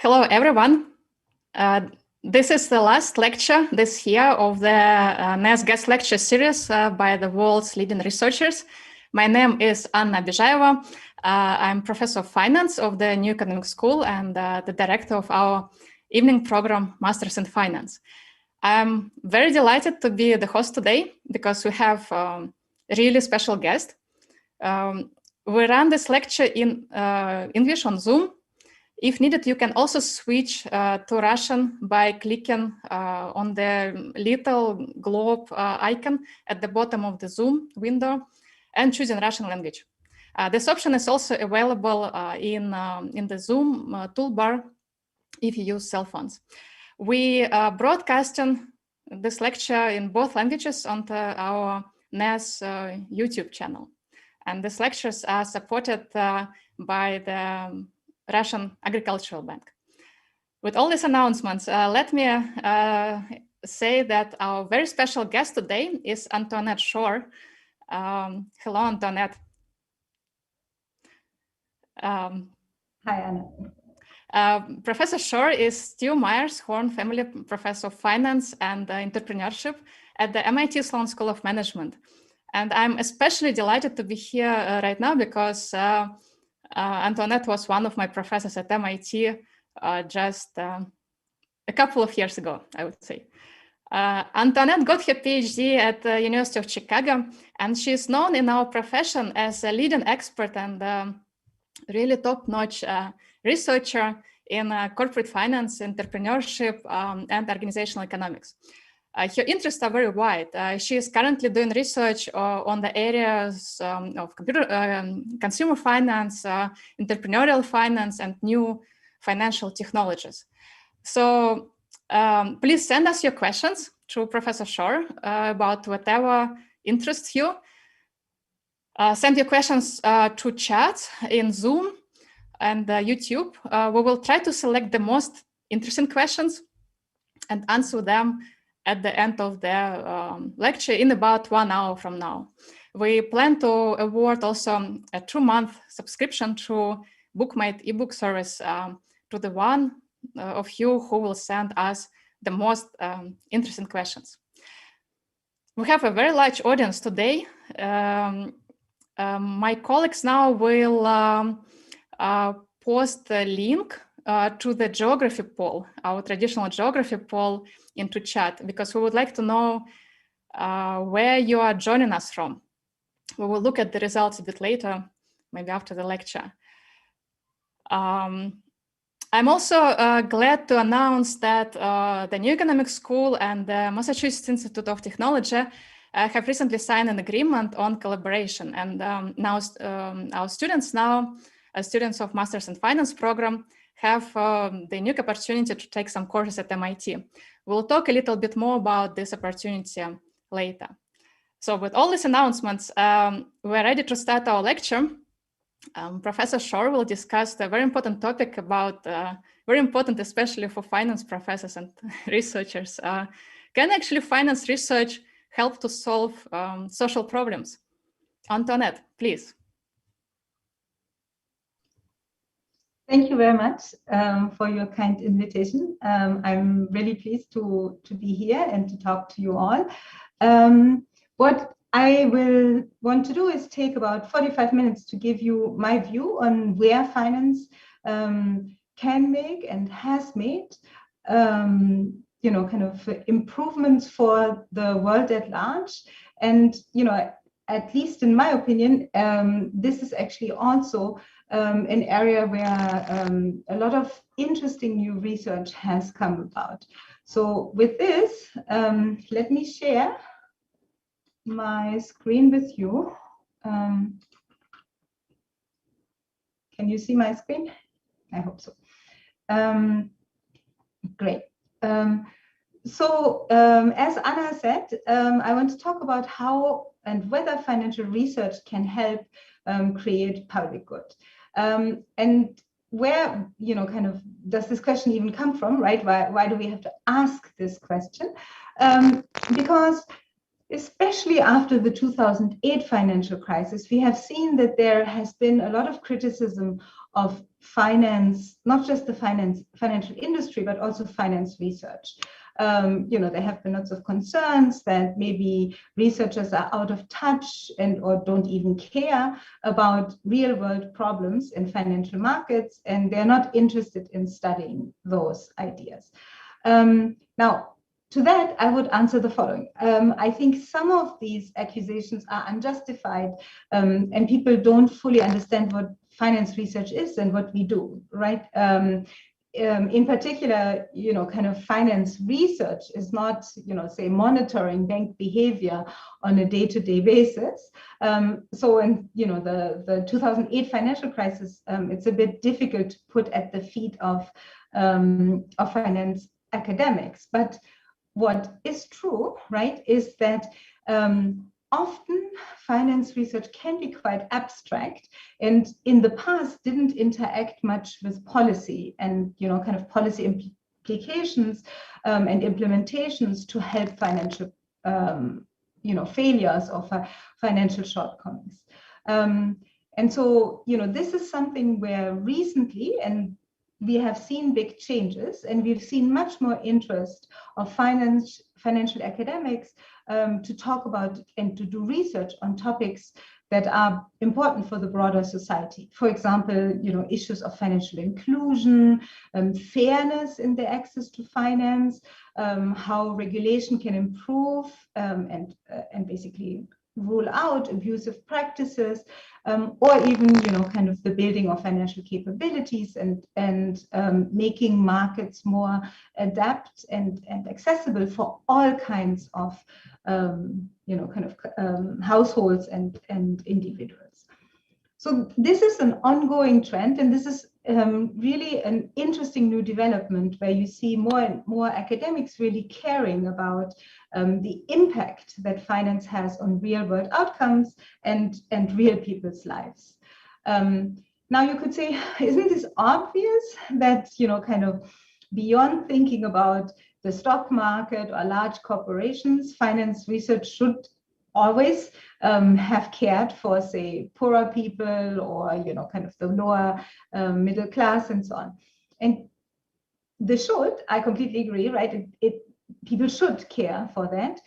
Hello, everyone. This is the last lecture this year of the NES guest lecture series by the world's leading researchers. My name is Anna Bejaeva. I'm professor of finance of the New Economic School and the director of our evening program, Masters in Finance. I'm very delighted to be the host today because we have a really special guest. We run this lecture in English on Zoom. If needed, you can also switch to Russian by clicking on the little globe icon at the bottom of the Zoom window and choosing Russian language. This option is also available in the Zoom toolbar if you use cell phones. We are broadcasting this lecture in both languages onto our NES YouTube channel. And these lectures are supported by the Russian Agricultural Bank. With all these announcements, let me say that our very special guest today is Antoinette Schoar. Hello, Antoinette. Hi, Anna. Professor Schoar is Stu Myers Horn Family Professor of Finance and Entrepreneurship at the MIT Sloan School of Management. And I'm especially delighted to be here right now because Antoinette was one of my professors at MIT just a couple of years ago, I would say. Antoinette got her PhD at the University of Chicago, and she's known in our profession as a leading expert and really top-notch researcher in corporate finance, entrepreneurship, and organizational economics. Her interests are very wide. She is currently doing research on the areas of consumer finance, entrepreneurial finance, and new financial technologies. So please send us your questions to Professor Schoar about whatever interests you. Send your questions to chat in Zoom and YouTube. We will try to select the most interesting questions and answer them at the end of the lecture in about 1 hour from now. We plan to award also a 2-month subscription to BookMate ebook service to the one of you who will send us the most interesting questions. We have a very large audience today. My colleagues now will post the link to the geography poll, our traditional geography poll, into chat, because we would like to know where you are joining us from. We will look at the results a bit later, maybe after the lecture. I'm also glad to announce that the New Economic School and the Massachusetts Institute of Technology have recently signed an agreement on collaboration. And now our students students of Masters in Finance program, have the unique opportunity to take some courses at MIT. We'll talk a little bit more about this opportunity later. So with all these announcements, we're ready to start our lecture. Professor Schoar will discuss a very important topic about, very important especially for finance professors and researchers. Can actually finance research help to solve social problems? Antoinette, please. Thank you very much for your kind invitation. I'm really pleased to be here and to talk to you all. What I will want to do is take about 45 minutes to give you my view on where finance can make and has made kind of improvements for the world at large. And, at least in my opinion, this is actually also an area where a lot of interesting new research has come about. So with this, let me share my screen with you. Can you see my screen? I hope so. Great. So as Anna said, I want to talk about how and whether financial research can help create public good. And where, kind of does this question even come from, right? Why do we have to ask this question? Because especially after the 2008 financial crisis, we have seen that there has been a lot of criticism of finance, not just the financial industry, but also finance research. There have been lots of concerns that maybe researchers are out of touch or don't even care about real world problems in financial markets, and they're not interested in studying those ideas. Now, to that, I would answer the following. I think some of these accusations are unjustified, and people don't fully understand what finance research is and what we do, right? In particular, kind of finance research is not, say, monitoring bank behavior on a day-to-day basis. So in, the 2008 financial crisis, it's a bit difficult to put at the feet of finance academics. But what is true, right, is that often finance research can be quite abstract, and in the past didn't interact much with policy and kind of policy implications and implementations to help financial failures or financial shortcomings. And so this is something where recently, and we have seen big changes, and we've seen much more interest of financial academics to talk about and to do research on topics that are important for the broader society. For example, issues of financial inclusion, fairness in the access to finance, how regulation can improve and basically rule out abusive practices, or even kind of the building of financial capabilities and making markets more adapt and accessible for all kinds of households and individuals. So this is an ongoing trend, and this is really an interesting new development where you see more and more academics really caring about the impact that finance has on real world outcomes and real people's lives. Now you could say, isn't this obvious that, kind of beyond thinking about the stock market or large corporations, finance research should always have cared for, say, poorer people or, kind of the lower middle class and so on. And I completely agree, right? People should care for that.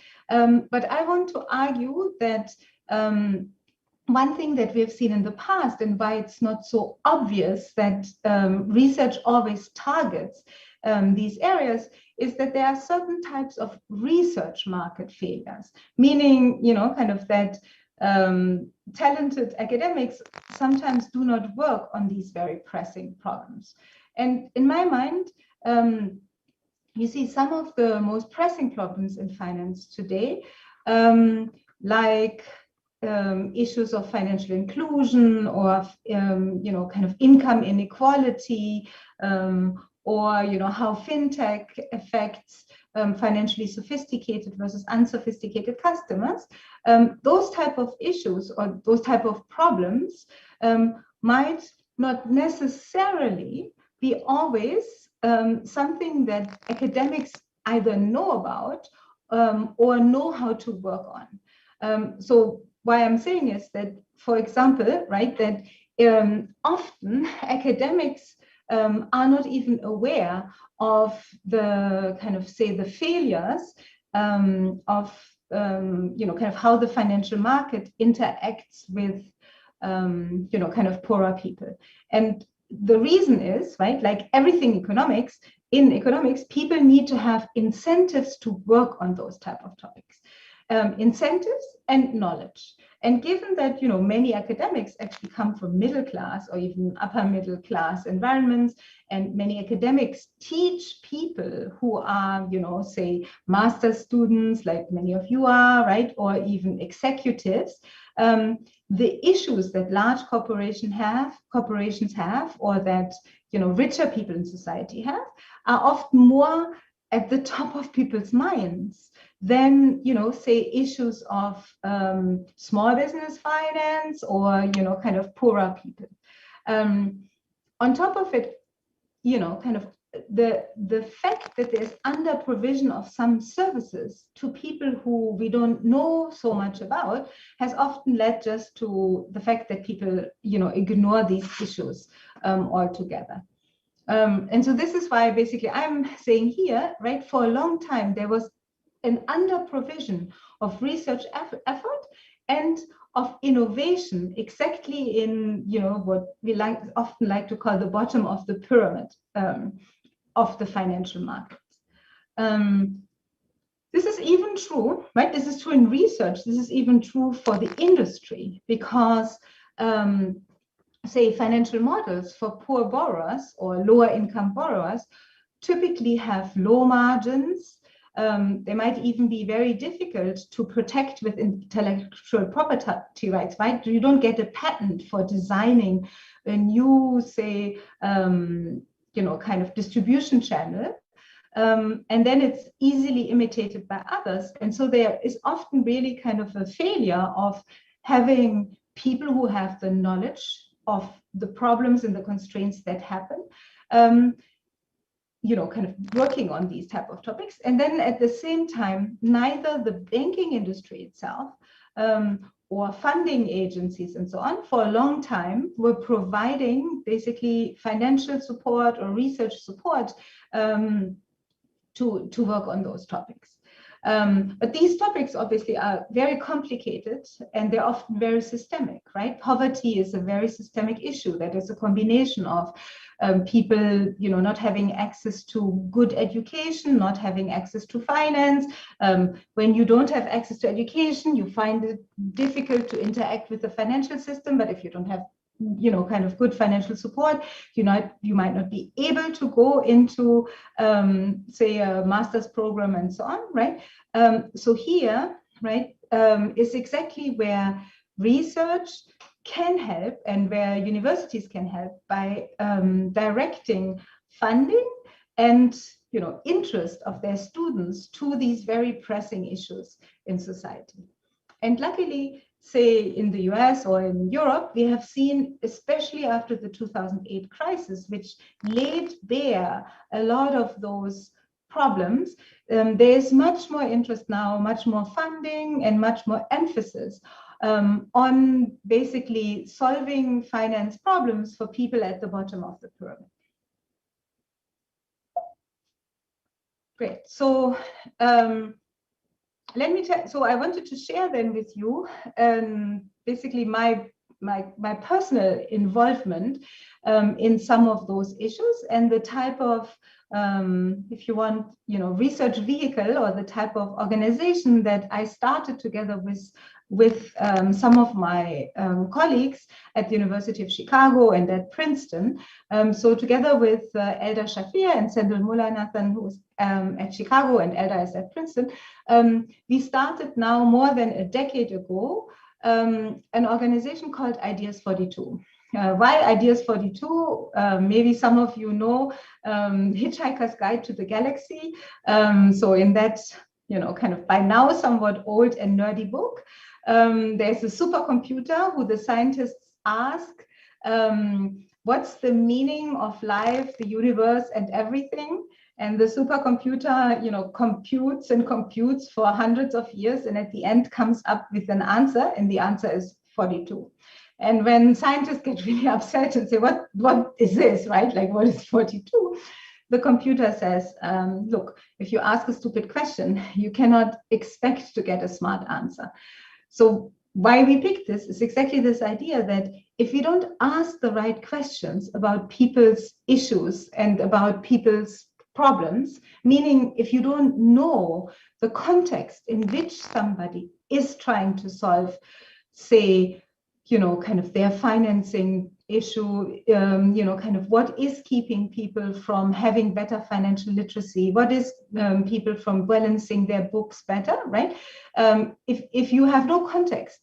But I want to argue that one thing that we've seen in the past, and why it's not so obvious that research always targets these areas, is that there are certain types of research market failures, meaning, kind of that talented academics sometimes do not work on these very pressing problems. And in my mind, you see some of the most pressing problems in finance today, like issues of financial inclusion or, kind of income inequality, or how fintech affects financially sophisticated versus unsophisticated customers. Those type of issues or those type of problems might not necessarily be always something that academics either know about or know how to work on. So why I'm saying is that, for example, right, that often academics are not even aware of the kind of, say, the failures of kind of how the financial market interacts with kind of poorer people. And the reason is, right, like everything in economics, people need to have incentives to work on those type of topics. Incentives and knowledge. And given that, many academics actually come from middle class or even upper middle class environments, and many academics teach people who are, say, master's students, like many of you are, right, or even executives, the issues that large corporations have, or that, richer people in society have, are often more at the top of people's minds than, say, issues of small business finance or, kind of poorer people. On top of it, kind of the fact that there's under provision of some services to people who we don't know so much about has often led just to the fact that people, ignore these issues altogether. And so this is why basically I'm saying here, right, for a long time, there was an under provision of research effort and of innovation exactly in, what we often like to call the bottom of the pyramid of the financial markets. This is even true, right? This is true in research. This is even true for the industry because say financial models for poor borrowers or lower income borrowers typically have low margins. They might even be very difficult to protect with intellectual property rights, right? You don't get a patent for designing a new, say, kind of distribution channel. And then it's easily imitated by others. And so there is often really kind of a failure of having people who have the knowledge of the problems and the constraints that happen, kind of working on these type of topics. And then at the same time, neither the banking industry itself or funding agencies and so on for a long time were providing basically financial support or research support to work on those topics. But these topics obviously are very complicated and they're often very systemic, right? Poverty is a very systemic issue that is a combination of people, not having access to good education, not having access to finance. When you don't have access to education, you find it difficult to interact with the financial system. But if you don't have kind of good financial support, you might not be able to go into, say, a master's program and so on, right? So here, right, is exactly where research can help and where universities can help by directing funding and interest of their students to these very pressing issues in society. And luckily, say in the US or in Europe, we have seen, especially after the 2008 crisis, which laid bare a lot of those problems, there's much more interest now, much more funding and much more emphasis on basically solving finance problems for people at the bottom of the pyramid. Great. So let me tell. So I wanted to share then with you basically my personal involvement in some of those issues and the type of, if you want, research vehicle or the type of organization that I started together with some of my colleagues at the University of Chicago and at Princeton. So together with Elda Shafir and Sendel Mullanathan, who's at Chicago and Elda is at Princeton, we started now more than a decade ago an organization called Ideas 42. Why Ideas 42? Maybe some of you know Hitchhiker's Guide to the Galaxy. So in that, kind of by now somewhat old and nerdy book, there's a supercomputer who the scientists ask, what's the meaning of life, the universe, and everything? And the supercomputer, computes and computes for hundreds of years, and at the end comes up with an answer, and the answer is 42. And when scientists get really upset and say, what is this, right? Like, what is 42? The computer says, look, if you ask a stupid question, you cannot expect to get a smart answer. So why we picked this is exactly this idea that if we don't ask the right questions about people's issues and about people's problems, meaning if you don't know the context in which somebody is trying to solve, say, kind of their financing issue, kind of what is keeping people from having better financial literacy, what is people from balancing their books better, right? If you have no context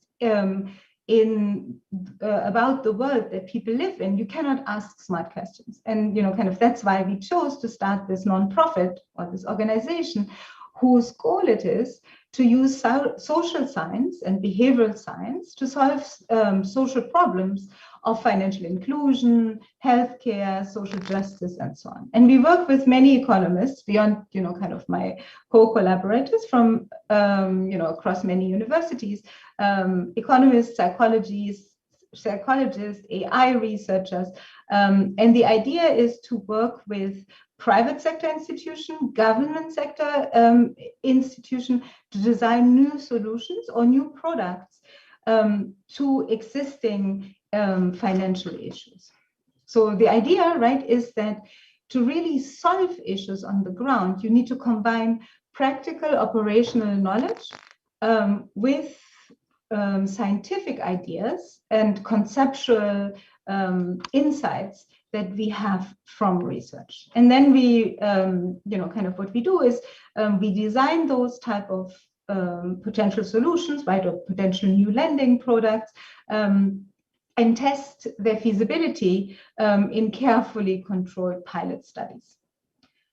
about the world that people live in, you cannot ask smart questions. And kind of that's why we chose to start this nonprofit or this organization whose goal it is to use social science and behavioral science to solve social problems of financial inclusion, healthcare, social justice, and so on. And we work with many economists beyond, kind of my co-collaborators from, across many universities, economists, psychologists, AI researchers. And the idea is to work with private sector institution, government sector institution to design new solutions or new products to existing financial issues. So the idea, right, is that to really solve issues on the ground, you need to combine practical operational knowledge with scientific ideas and conceptual insights that we have from research. And then we, kind of what we do is we design those type of potential solutions, right, or potential new lending products, and test their feasibility in carefully controlled pilot studies.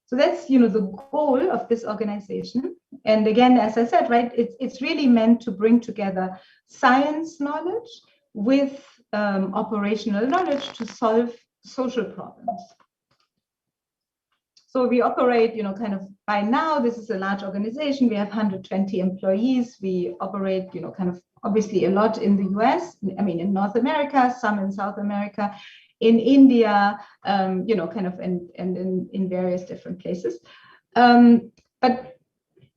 So that's, the goal of this organization. And again, as I said, right, it's really meant to bring together science knowledge with operational knowledge to solve social problems. So we operate, kind of by now, this is a large organization. We have 120 employees. We operate, kind of obviously a lot in the US, in North America, some in South America, in India, kind of in various different places. But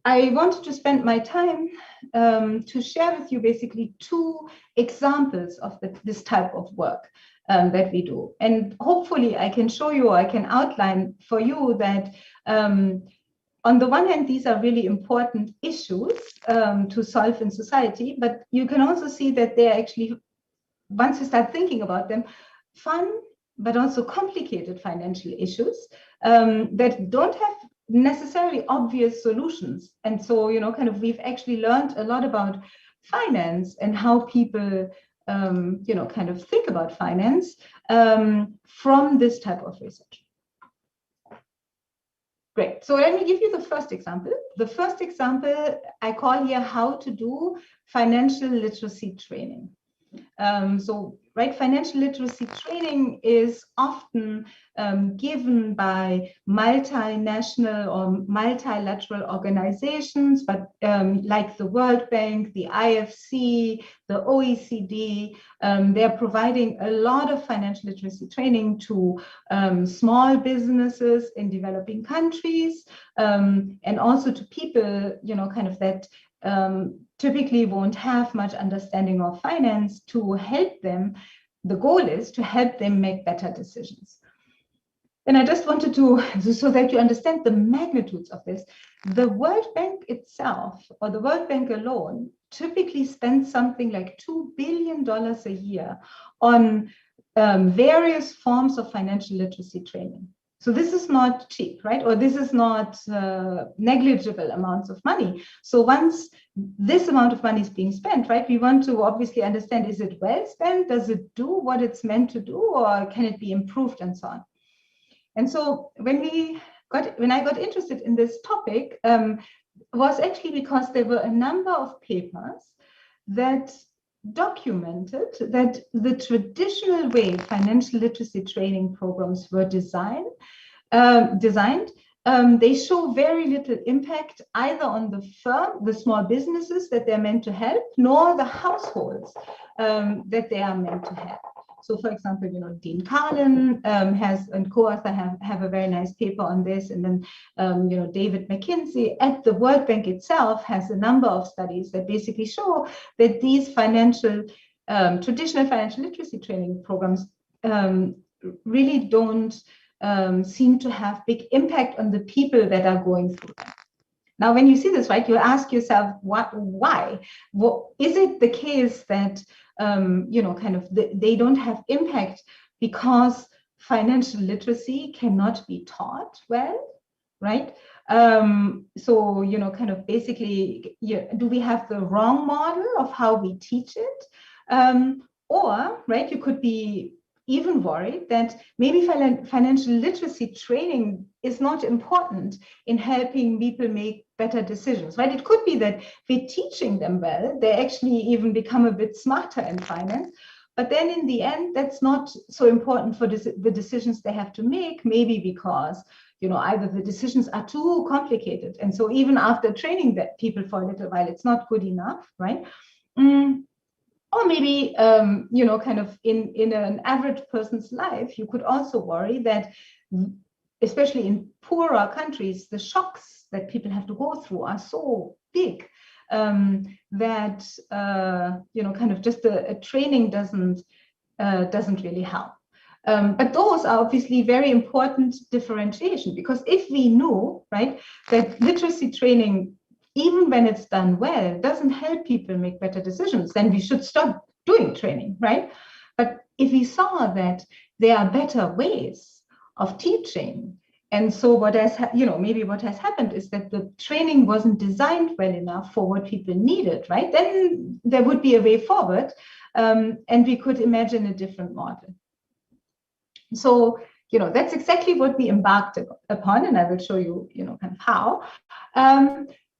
I wanted to spend my time to share with you basically 2 examples of this type of work that we do. And hopefully I can show you, I can outline for you that on the one hand, these are really important issues to solve in society, but you can also see that they're actually, once you start thinking about them, fun, but also complicated financial issues that don't have necessarily obvious solutions. And so, kind of we've actually learned a lot about finance and how people, kind of think about finance from this type of research. Great. So let me give you the first example. The first example I call here how to do financial literacy training. So, right, financial literacy training is often given by multinational or multilateral organizations, but like the World Bank, the IFC, the OECD, they're providing a lot of financial literacy training to small businesses in developing countries, and also to people, kind of that typically won't have much understanding of finance, to help them. The goal is to help them make better decisions. And I just wanted to, so that you understand the magnitudes of this, the World Bank itself, or the World Bank alone, typically spends something like $2 billion a year on various forms of financial literacy training. So this is not cheap, right? Or this is not negligible amounts of money. So once this amount of money is being spent, right, we want to obviously understand, is it well spent? Does it do what it's meant to do? Or can it be improved and so on? And so when I got interested in this topic, was actually because there were a number of papers that documented that the traditional way financial literacy training programs were designed, they show very little impact either on the firm, the small businesses that they're meant to help, nor the households that they are meant to help. So, for example, Dean Carlin has, and co-author have a very nice paper on this. And then, David McKinsey at the World Bank itself has a number of studies that basically show that these traditional financial literacy training programs really don't seem to have big impact on the people that are going through them. Now, when you see this, right, you ask yourself, why? Is it the case that they don't have impact because financial literacy cannot be taught well, right? So, basically, do we have the wrong model of how we teach it? Or, right, you could be even worried that maybe financial literacy training is not important in helping people make better decisions, right? It could be that we're teaching them well, they actually even become a bit smarter in finance, but then in the end, that's not so important for the decisions they have to make, maybe because, you know, either the decisions are too complicated. And so even after training that people for a little while, it's not good enough, right? Or maybe, you know, kind of in an average person's life, you could also worry that, especially in poorer countries, the shocks that people have to go through are so big that, you know, kind of just a training doesn't really help. But those are obviously very important differentiation, because if we know, right, that literacy training, even when it's done well, doesn't help people make better decisions, then we should stop doing training, right? But if we saw that there are better ways of teaching, and so what has, you know, maybe what has happened is that the training wasn't designed well enough for what people needed, right? Then there would be a way forward, and we could imagine a different model. So, you know, that's exactly what we embarked upon, and I will show you, you know, kind of how.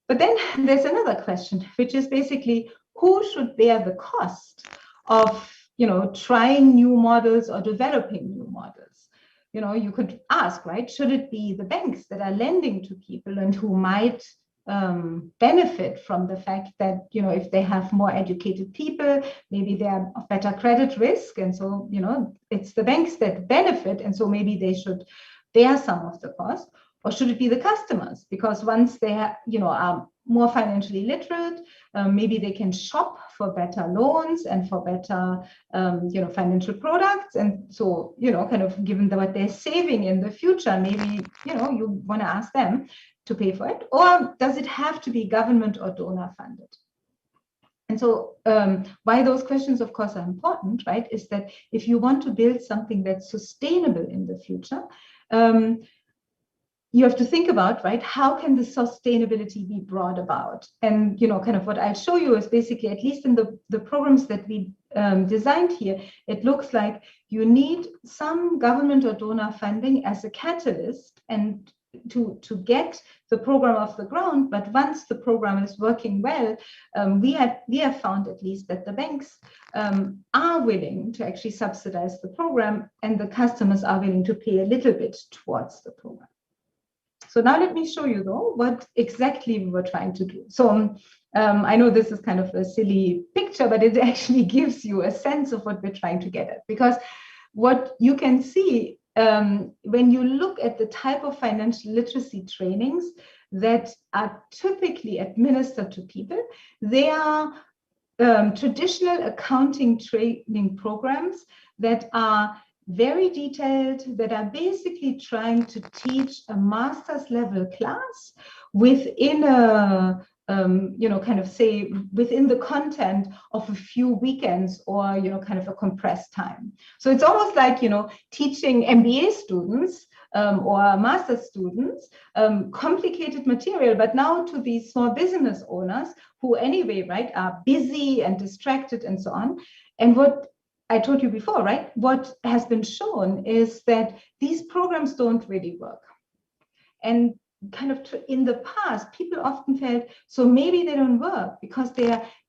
But then there's another question, which is basically who should bear the cost of, you know, trying new models or developing new models? You know, you could ask, right, should it be the banks that are lending to people and who might benefit from the fact that, you know, if they have more educated people, maybe they are of better credit risk. And so, you know, it's the banks that benefit. And so maybe they should bear some of the cost. Or should it be the customers? Because once they have, you know, are more financially literate, maybe they can shop for better loans and for better, you know, financial products. And so, you know, kind of given what they're saving in the future, maybe, you know, you want to ask them to pay for it. Or does it have to be government or donor funded? And so why those questions, of course, are important, right, is that if you want to build something that's sustainable in the future, you have to think about, right, how can the sustainability be brought about? And, you know, kind of what I'll show you is basically, at least in the programs that we designed here, it looks like you need some government or donor funding as a catalyst and to get the program off the ground. But once the program is working well, we have found at least that the banks are willing to actually subsidize the program, and the customers are willing to pay a little bit towards the program. So now let me show you, though, what exactly we were trying to do. So I know this is kind of a silly picture, but it actually gives you a sense of what we're trying to get at. Because what you can see when you look at the type of financial literacy trainings that are typically administered to people, they are traditional accounting training programs that are very detailed, that are basically trying to teach a master's level class within a, you know, kind of say within the content of a few weekends, or, you know, kind of a compressed time. So it's almost like, you know, teaching MBA students or master's students complicated material, but now to these small business owners who anyway, right, are busy and distracted and so on. And what I told you before, right, what has been shown is that these programs don't really work. And kind of in the past, people often felt, so maybe they don't work because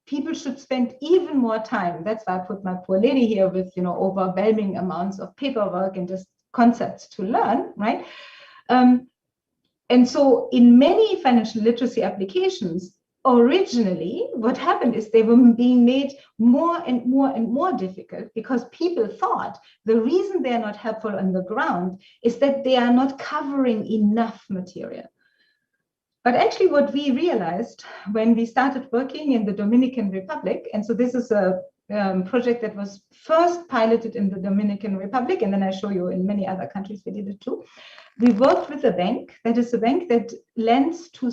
people should spend even more time. That's why I put my poor lady here with, you know, overwhelming amounts of paperwork and just concepts to learn, right? And so in many financial literacy applications, originally, what happened is they were being made more and more and more difficult because people thought the reason they are not helpful on the ground is that they are not covering enough material. But actually what we realized when we started working in the Dominican Republic, and so this is a project that was first piloted in the Dominican Republic, and then I show you in many other countries we did it too. We worked with a bank that is a bank that lends to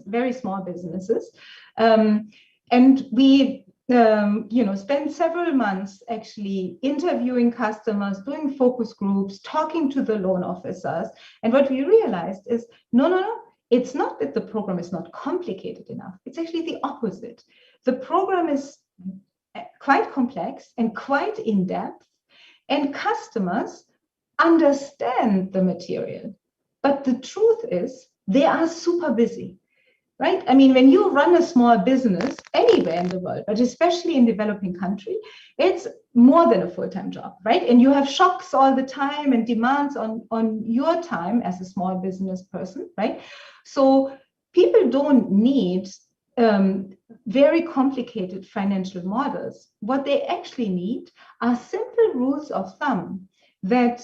very small businesses, and we you know, spent several months actually interviewing customers, doing focus groups, talking to the loan officers. And what we realized is no, it's not that the program is not complicated enough. It's actually the opposite. The program is quite complex and quite in-depth, And customers understand the material. But the truth is, they are super busy, right? I mean, when you run a small business anywhere in the world, but especially in developing countries, it's more than a full-time job, right? And you have shocks all the time and demands on your time as a small business person, right? So people don't need very complicated financial models. What they actually need are simple rules of thumb that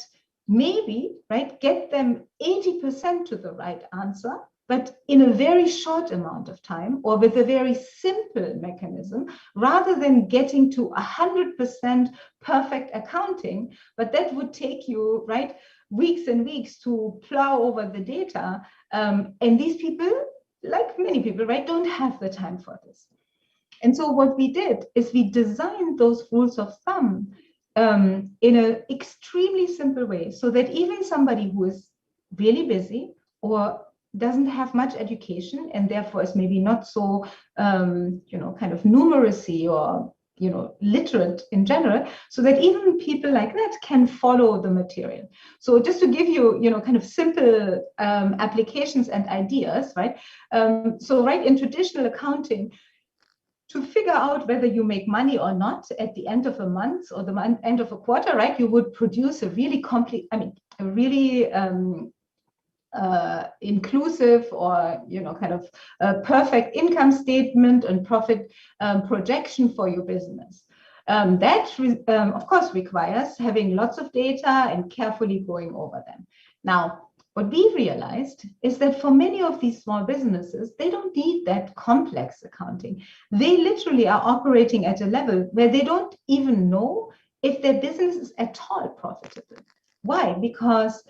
maybe, right, get them 80% to the right answer, but in a very short amount of time or with a very simple mechanism, rather than getting to 100% perfect accounting, but that would take you, right, weeks and weeks to plow over the data. And these people, like many people, right, don't have the time for this. And so what we did is we designed those rules of thumb in an extremely simple way, so that even somebody who is really busy or doesn't have much education and therefore is maybe not so, kind of numeracy or, literate in general, so that even people like that can follow the material. So just to give you, kind of simple applications and ideas, right? So right, in traditional accounting, to figure out whether you make money or not at the end of a month or the end of a quarter, right, you would produce a really inclusive or, kind of a perfect income statement and profit projection for your business. That, of course, requires having lots of data and carefully going over them. Now, what we realized is that for many of these small businesses, they don't need that complex accounting. They literally are operating at a level where they don't even know if their business is at all profitable. Why? Because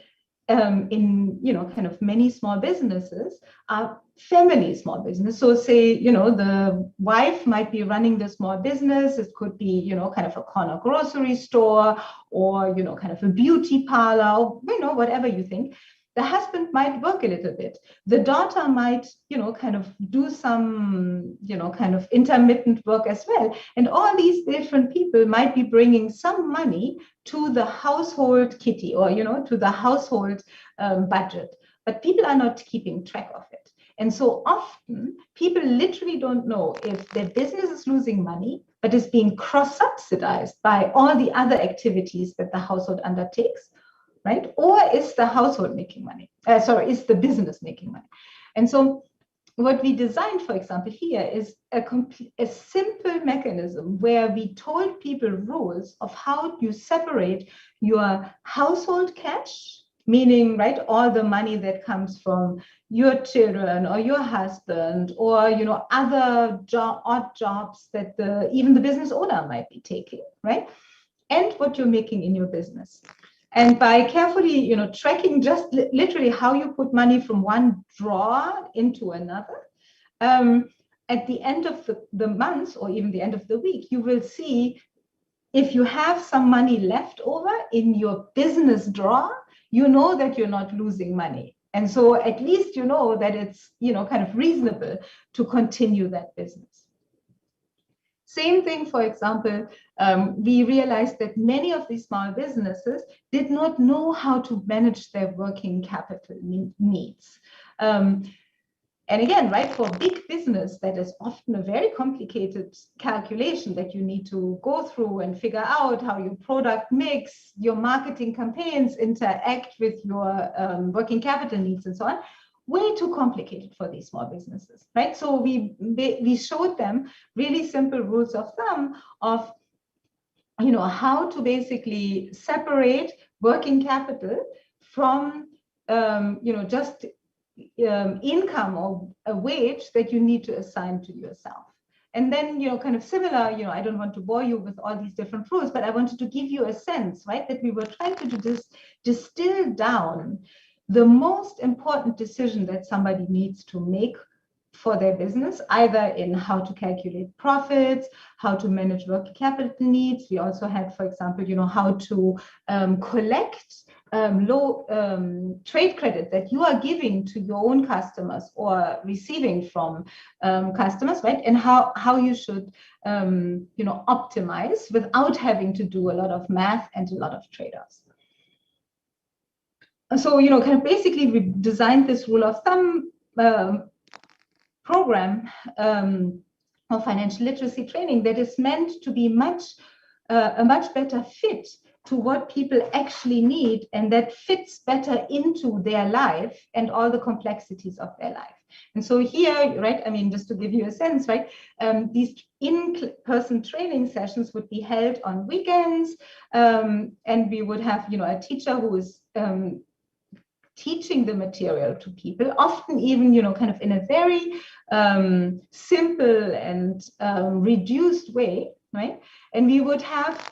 in, kind of many small businesses are family small business. So say, the wife might be running the small business. It could be, kind of a corner grocery store or, kind of a beauty parlor, or, whatever you think. The husband might work a little bit. The daughter might, kind of do some, kind of intermittent work as well. And all these different people might be bringing some money to the household kitty or, to the household budget. But people are not keeping track of it. And so often people literally don't know if their business is losing money, but is being cross-subsidized by all the other activities that the household undertakes, right? Or is the household making money? Is the business making money? And so what we designed, for example, here is a simple mechanism where we told people rules of how you separate your household cash, meaning, right, all the money that comes from your children or your husband or, other odd jobs that even the business owner might be taking, right? And what you're making in your business. And by carefully, tracking just literally how you put money from one drawer into another, at the end of the month or even the end of the week, you will see if you have some money left over in your business drawer, you know that you're not losing money. And so at least you know that it's, kind of reasonable to continue that business. Same thing, for example, we realized that many of these small businesses did not know how to manage their working capital needs. And again, right, for big business, that is often a very complicated calculation that you need to go through and figure out how your product mix, your marketing campaigns interact with your working capital needs and so on. Way too complicated for these small businesses, right? So we showed them really simple rules of thumb of, how to basically separate working capital from, just income or a wage that you need to assign to yourself. And then, kind of similar, I don't want to bore you with all these different rules, but I wanted to give you a sense, right, that we were trying to do this, distill down the most important decision that somebody needs to make for their business, either in how to calculate profits, how to manage working capital needs. We also had, for example, how to collect low trade credit that you are giving to your own customers or receiving from customers, right? And how you should, optimize without having to do a lot of math and a lot of trade-offs. So, kind of basically we designed this rule of thumb program of financial literacy training that is meant to be a much better fit to what people actually need, and that fits better into their life and all the complexities of their life. And so here, right, I mean, just to give you a sense, right, these in-person training sessions would be held on weekends, and we would have, a teacher who is teaching the material to people, often even, kind of in a very simple and reduced way, right? And we would have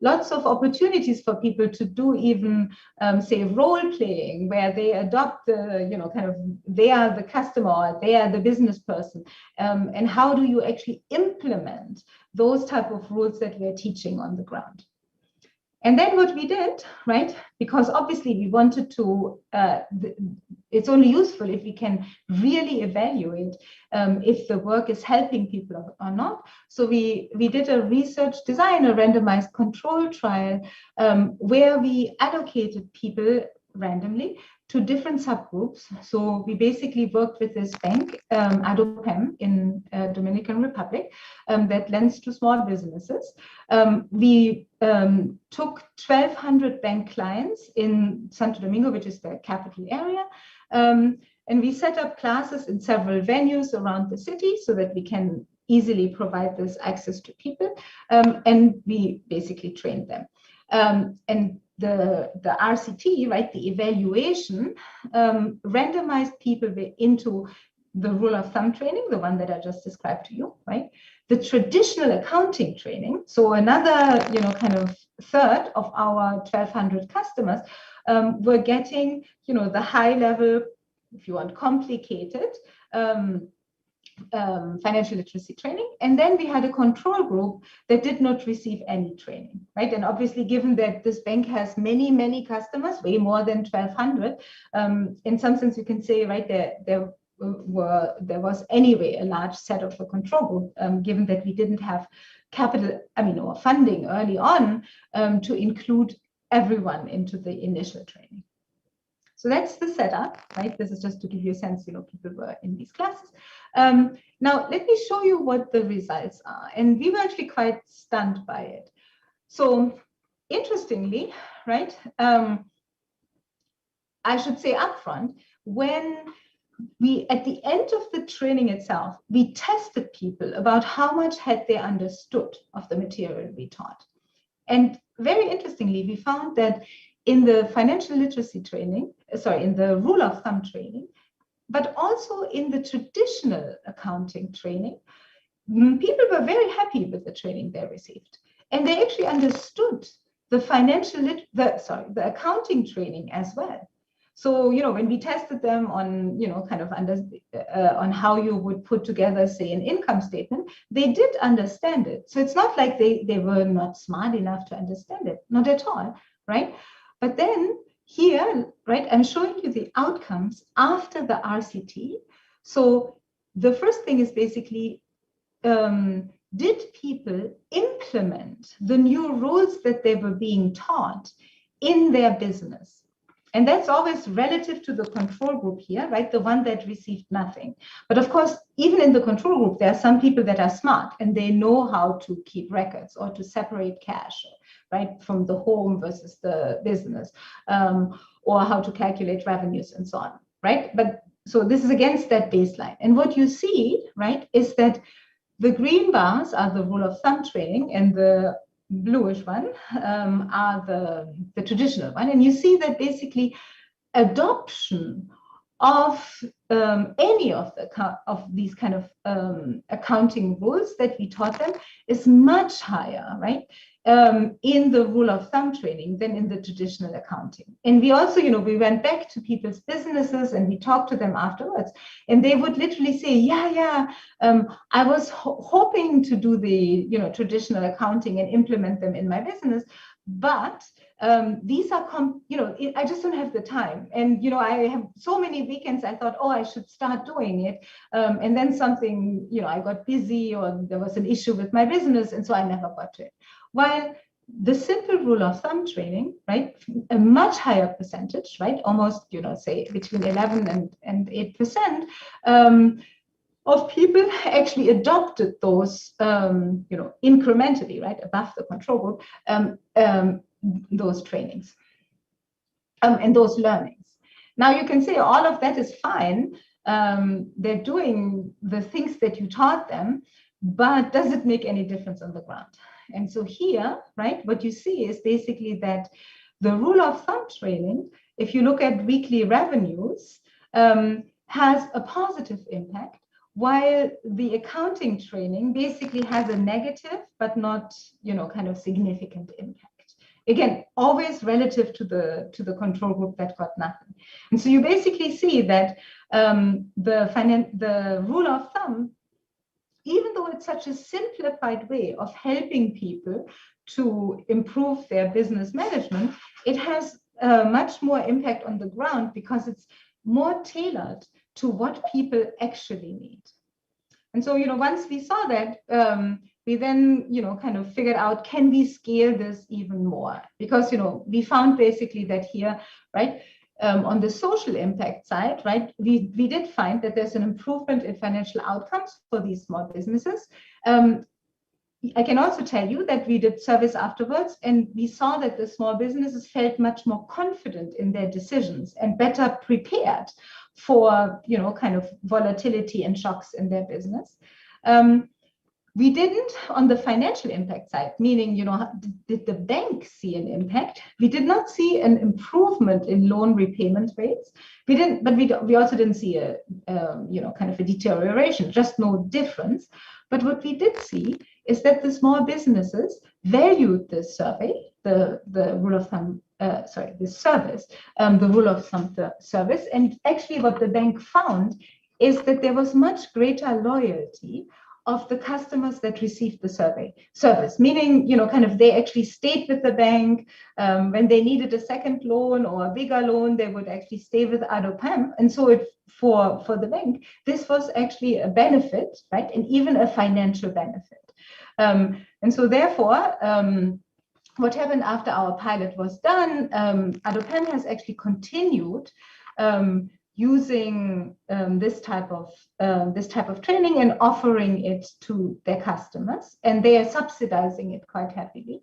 lots of opportunities for people to do even, say, role playing, where they adopt the, kind of, they are the customer, or they are the business person. And how do you actually implement those type of rules that we're teaching on the ground? And then what we did, right, because obviously we wanted to, it's only useful if we can really evaluate if the work is helping people or not. So we did a research design, a randomized control trial, where we allocated people randomly to different subgroups. So we basically worked with this bank, Adopem in Dominican Republic, that lends to small businesses. We took 1,200 bank clients in Santo Domingo, which is the capital area. And we set up classes in several venues around the city so that we can easily provide this access to people. And we basically trained them. And the RCT, right, the evaluation, randomized people into the rule of thumb training, the one that I just described to you, right? The traditional accounting training, so another, kind of third of our 1,200 customers were getting, the high level, if you want, complicated financial literacy training. And then we had a control group that did not receive any training, right? And obviously, given that this bank has many, many customers, way more than 1,200, in some sense, you can say, right, there was anyway a large set of the control group, given that we didn't have capital, or funding early on to include everyone into the initial training. So that's the setup, right? This is just to give you a sense, people were in these classes. Now, let me show you what the results are. And we were actually quite stunned by it. So interestingly, right, I should say upfront, when we, at the end of the training itself, we tested people about how much had they understood of the material we taught. And very interestingly, we found that in the financial literacy training, in the rule of thumb training, but also in the traditional accounting training, people were very happy with the training they received. And they actually understood the the accounting training as well. So, when we tested them on, kind of on how you would put together, say, an income statement, they did understand it. So it's not like they were not smart enough to understand it, not at all, right? But then here, right, I'm showing you the outcomes after the RCT. So the first thing is basically, did people implement the new rules that they were being taught in their business? And that's always relative to the control group here, right? The one that received nothing. But of course, even in the control group, there are some people that are smart and they know how to keep records or to separate cash, right, from the home versus the business, or how to calculate revenues and so on, right? But so this is against that baseline. And what you see, right, is that the green bars are the rule of thumb training and the bluish one are the traditional one. And you see that basically adoption of any of these kind of accounting rules that we taught them is much higher, right? in the rule of thumb training than in the traditional accounting. And we also, we went back to people's businesses and we talked to them afterwards, and they would literally say, I was hoping to do the, traditional accounting and implement them in my business, but these are, I just don't have the time. And, I have so many weekends, I thought, I should start doing it. And then something, I got busy or there was an issue with my business. And so I never got to it. While the simple rule of thumb training, right, a much higher percentage, right, almost, say between 11 and 8%, of people actually adopted those, incrementally, right, above the control group, those trainings and those learnings. Now you can say all of that is fine. They're doing the things that you taught them, but does it make any difference on the ground? And so here, right, what you see is basically that the rule of thumb training, if you look at weekly revenues, has a positive impact, while the accounting training basically has a negative, but not, kind of significant impact. Again, always relative to the control group that got nothing. And so you basically see that the rule of thumb, even though it's such a simplified way of helping people to improve their business management, it has much more impact on the ground because it's more tailored to what people actually need. And so, once we saw that, we then, kind of figured out, can we scale this even more? Because, we found basically that here, right, on the social impact side, right, we did find that there's an improvement in financial outcomes for these small businesses. I can also tell you that we did surveys afterwards, and we saw that the small businesses felt much more confident in their decisions and better prepared for, kind of volatility and shocks in their business. We didn't, on the financial impact side, meaning, did the bank see an impact? We did not see an improvement in loan repayment rates. We didn't, but we also didn't see a, kind of a deterioration, just no difference. But what we did see is that the small businesses valued this survey, the rule of thumb, this service, the rule of thumb service. And actually what the bank found is that there was much greater loyalty of the customers that received the service, meaning, kind of they actually stayed with the bank. When they needed a second loan or a bigger loan, they would actually stay with ADOPEM. And so for the bank, this was actually a benefit, right? And even a financial benefit. And so therefore, what happened after our pilot was done, ADOPEM has actually continued using this type of training and offering it to their customers, and they are subsidizing it quite heavily.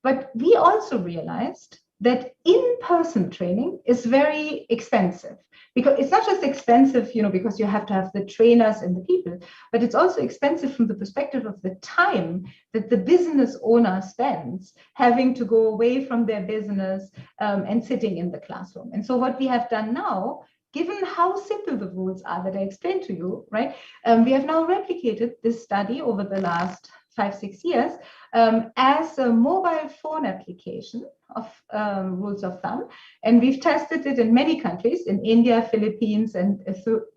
But we also realized that in-person training is very expensive, because it's not just expensive, because you have to have the trainers and the people, but it's also expensive from the perspective of the time that the business owner spends having to go away from their business and sitting in the classroom. And so what we have done now, given how simple the rules are that I explained to you, right? We have now replicated this study over the last 5-6 years as a mobile phone application of rules of thumb. And we've tested it in many countries, in India, Philippines, and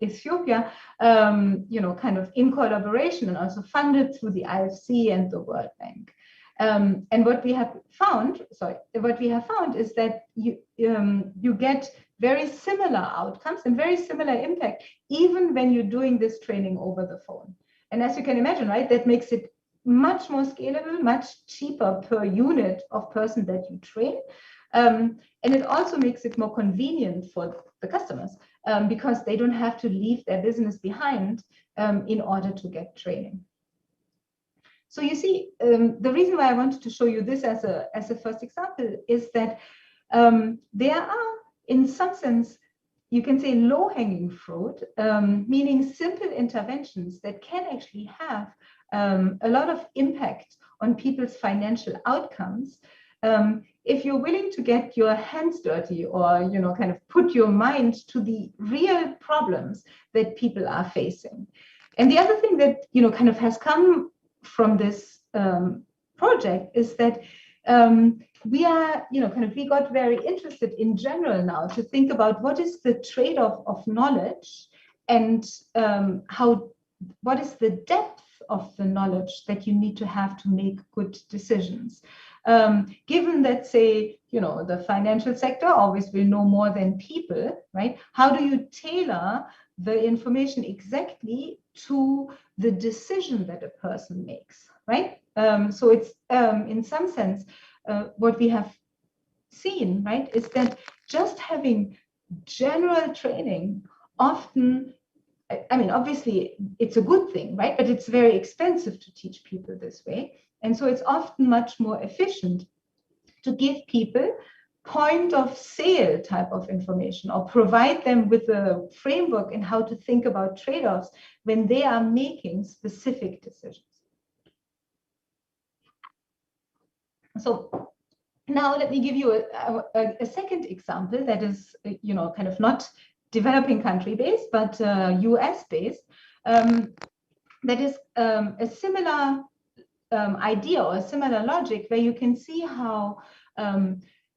Ethiopia, kind of in collaboration, and also funded through the IFC and the World Bank. And what we have found is that you get very similar outcomes and very similar impact, even when you're doing this training over the phone. And as you can imagine, right, that makes it much more scalable, much cheaper per unit of person that you train. And it also makes it more convenient for the customers because they don't have to leave their business behind in order to get training. So you see, the reason why I wanted to show you this as a first example is that there are, in some sense, you can say low-hanging fruit, meaning simple interventions that can actually have a lot of impact on people's financial outcomes if you're willing to get your hands dirty or, kind of put your mind to the real problems that people are facing. And the other thing that, kind of has come from this project is that we are, we got very interested in general now to think about what is the trade-off of knowledge and what is the depth of the knowledge that you need to have to make good decisions. Given that, say, the financial sector always will know more than people, right? How do you tailor the information exactly to the decision that a person makes, right? So it's, in some sense, what we have seen, right, is that just having general training often, I mean, obviously it's a good thing, right? But it's very expensive to teach people this way. And so it's often much more efficient to give people point of sale type of information or provide them with a framework in how to think about trade-offs when they are making specific decisions. So now let me give you a second example that is, kind of not developing country based, but US based. That is a similar idea or a similar logic where you can see how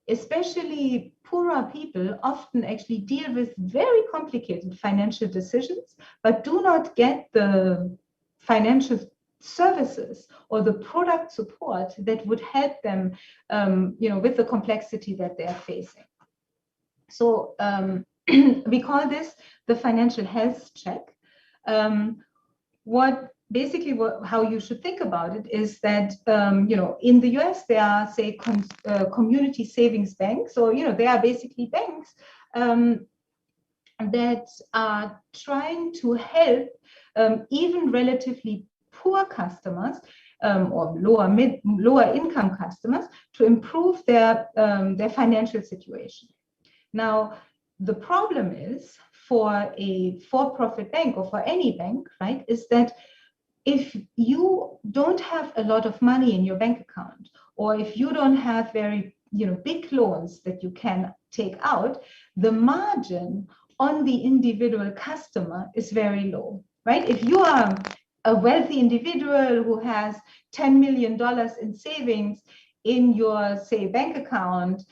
especially poorer people often actually deal with very complicated financial decisions, but do not get the financial services or the product support that would help them, with the complexity that they're facing. So we call this the financial health check. How you should think about it is that, in the US, there are, say, community savings banks. So, they are basically banks that are trying to help even relatively poor customers or lower income customers to improve their financial situation. Now, the problem is for a for-profit bank or for any bank, right, is that if you don't have a lot of money in your bank account, or if you don't have very, big loans that you can take out, the margin on the individual customer is very low, right? If you are a wealthy individual who has $10 million in savings in your, say, bank account,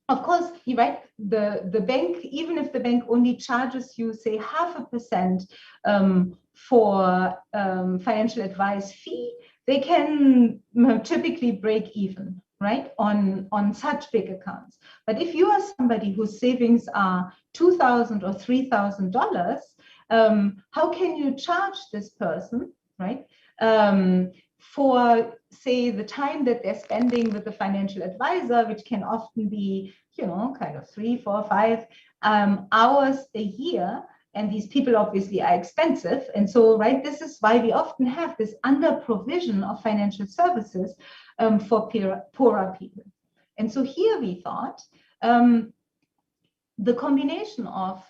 of course, right, the bank, even if the bank only charges you, say, 0.5% for financial advice fee, they can typically break even, right, on such big accounts. But if you are somebody whose savings are $2,000 or $3,000, how can you charge this person, right, for, say, the time that they're spending with the financial advisor, which can often be, kind of 3, 4, 5 hours a year. And these people obviously are expensive. And so, right, this is why we often have this under provision of financial services for poorer people. And so here we thought the combination of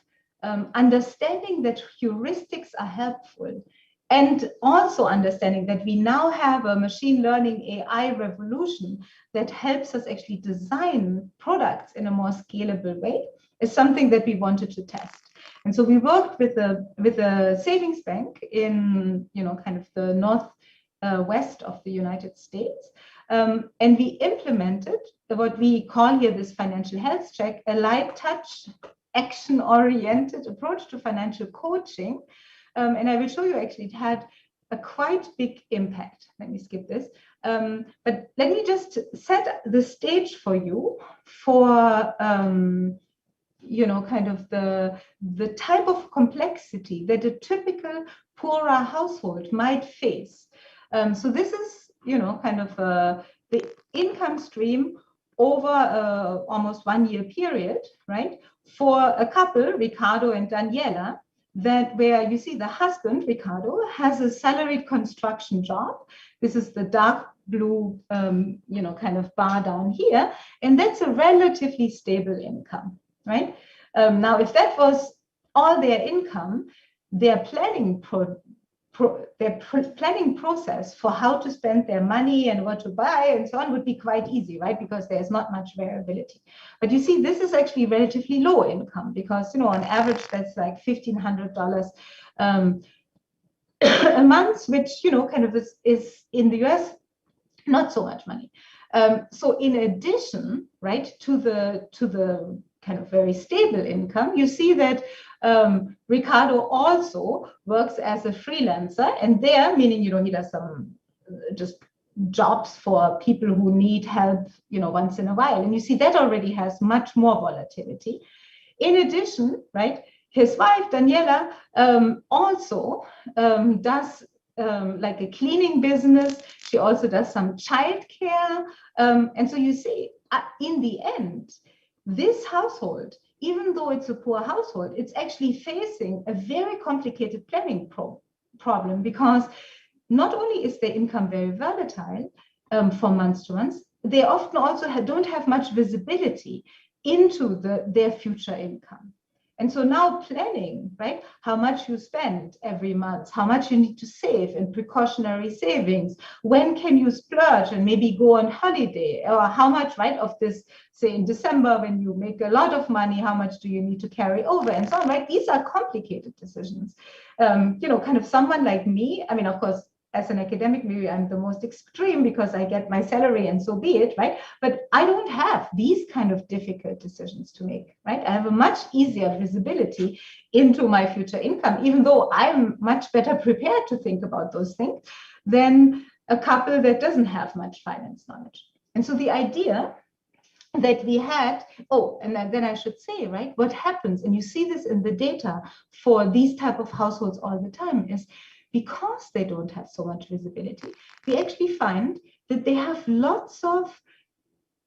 understanding that heuristics are helpful and also understanding that we now have a machine learning AI revolution that helps us actually design products in a more scalable way is something that we wanted to test. And so we worked with a savings bank in, kind of the northwest of the United States. And we implemented what we call here this financial health check, a light touch, action-oriented approach to financial coaching. And I will show you actually it had a quite big impact. Let me skip this. But let me just set the stage for you for, kind of the type of complexity that a typical poorer household might face. So this is, kind of the income stream over almost 1 year period, right? For a couple, Ricardo and Daniela, where you see the husband, Ricardo, has a salaried construction job. This is the dark blue, kind of bar down here. And that's a relatively stable income, right? Now, if that was all their income, their planning process for how to spend their money and what to buy and so on would be quite easy, right? Because there's not much variability. But you see, this is actually relatively low income because, on average, that's like $1,500 a month, which, kind of is in the US not so much money. So in addition, right, to the kind of very stable income, you see that Ricardo also works as a freelancer, and there, meaning, you know, he does some just jobs for people who need help, you know, once in a while. And you see that already has much more volatility. In addition, right, his wife, Daniela, also does like a cleaning business. She also does some childcare. And so you see, in the end, this household, even though it's a poor household, it's actually facing a very complicated planning problem, because not only is their income very volatile from month to month, they often also don't have much visibility into their future income. And so now planning, right, how much you spend every month, how much you need to save in precautionary savings, when can you splurge and maybe go on holiday, or how much, right, of this, say in December when you make a lot of money, how much do you need to carry over, and so on, right? These are complicated decisions. You know, kind of someone like me, I mean, of course, as an academic, maybe I'm the most extreme because I get my salary and so be it, right? But I don't have these kind of difficult decisions to make, right? I have a much easier visibility into my future income, even though I'm much better prepared to think about those things than a couple that doesn't have much finance knowledge. And so the idea that we had, oh, and then I should say, right, what happens, and you see this in the data for these type of households all the time, is because they don't have so much visibility, we actually find that they have lots of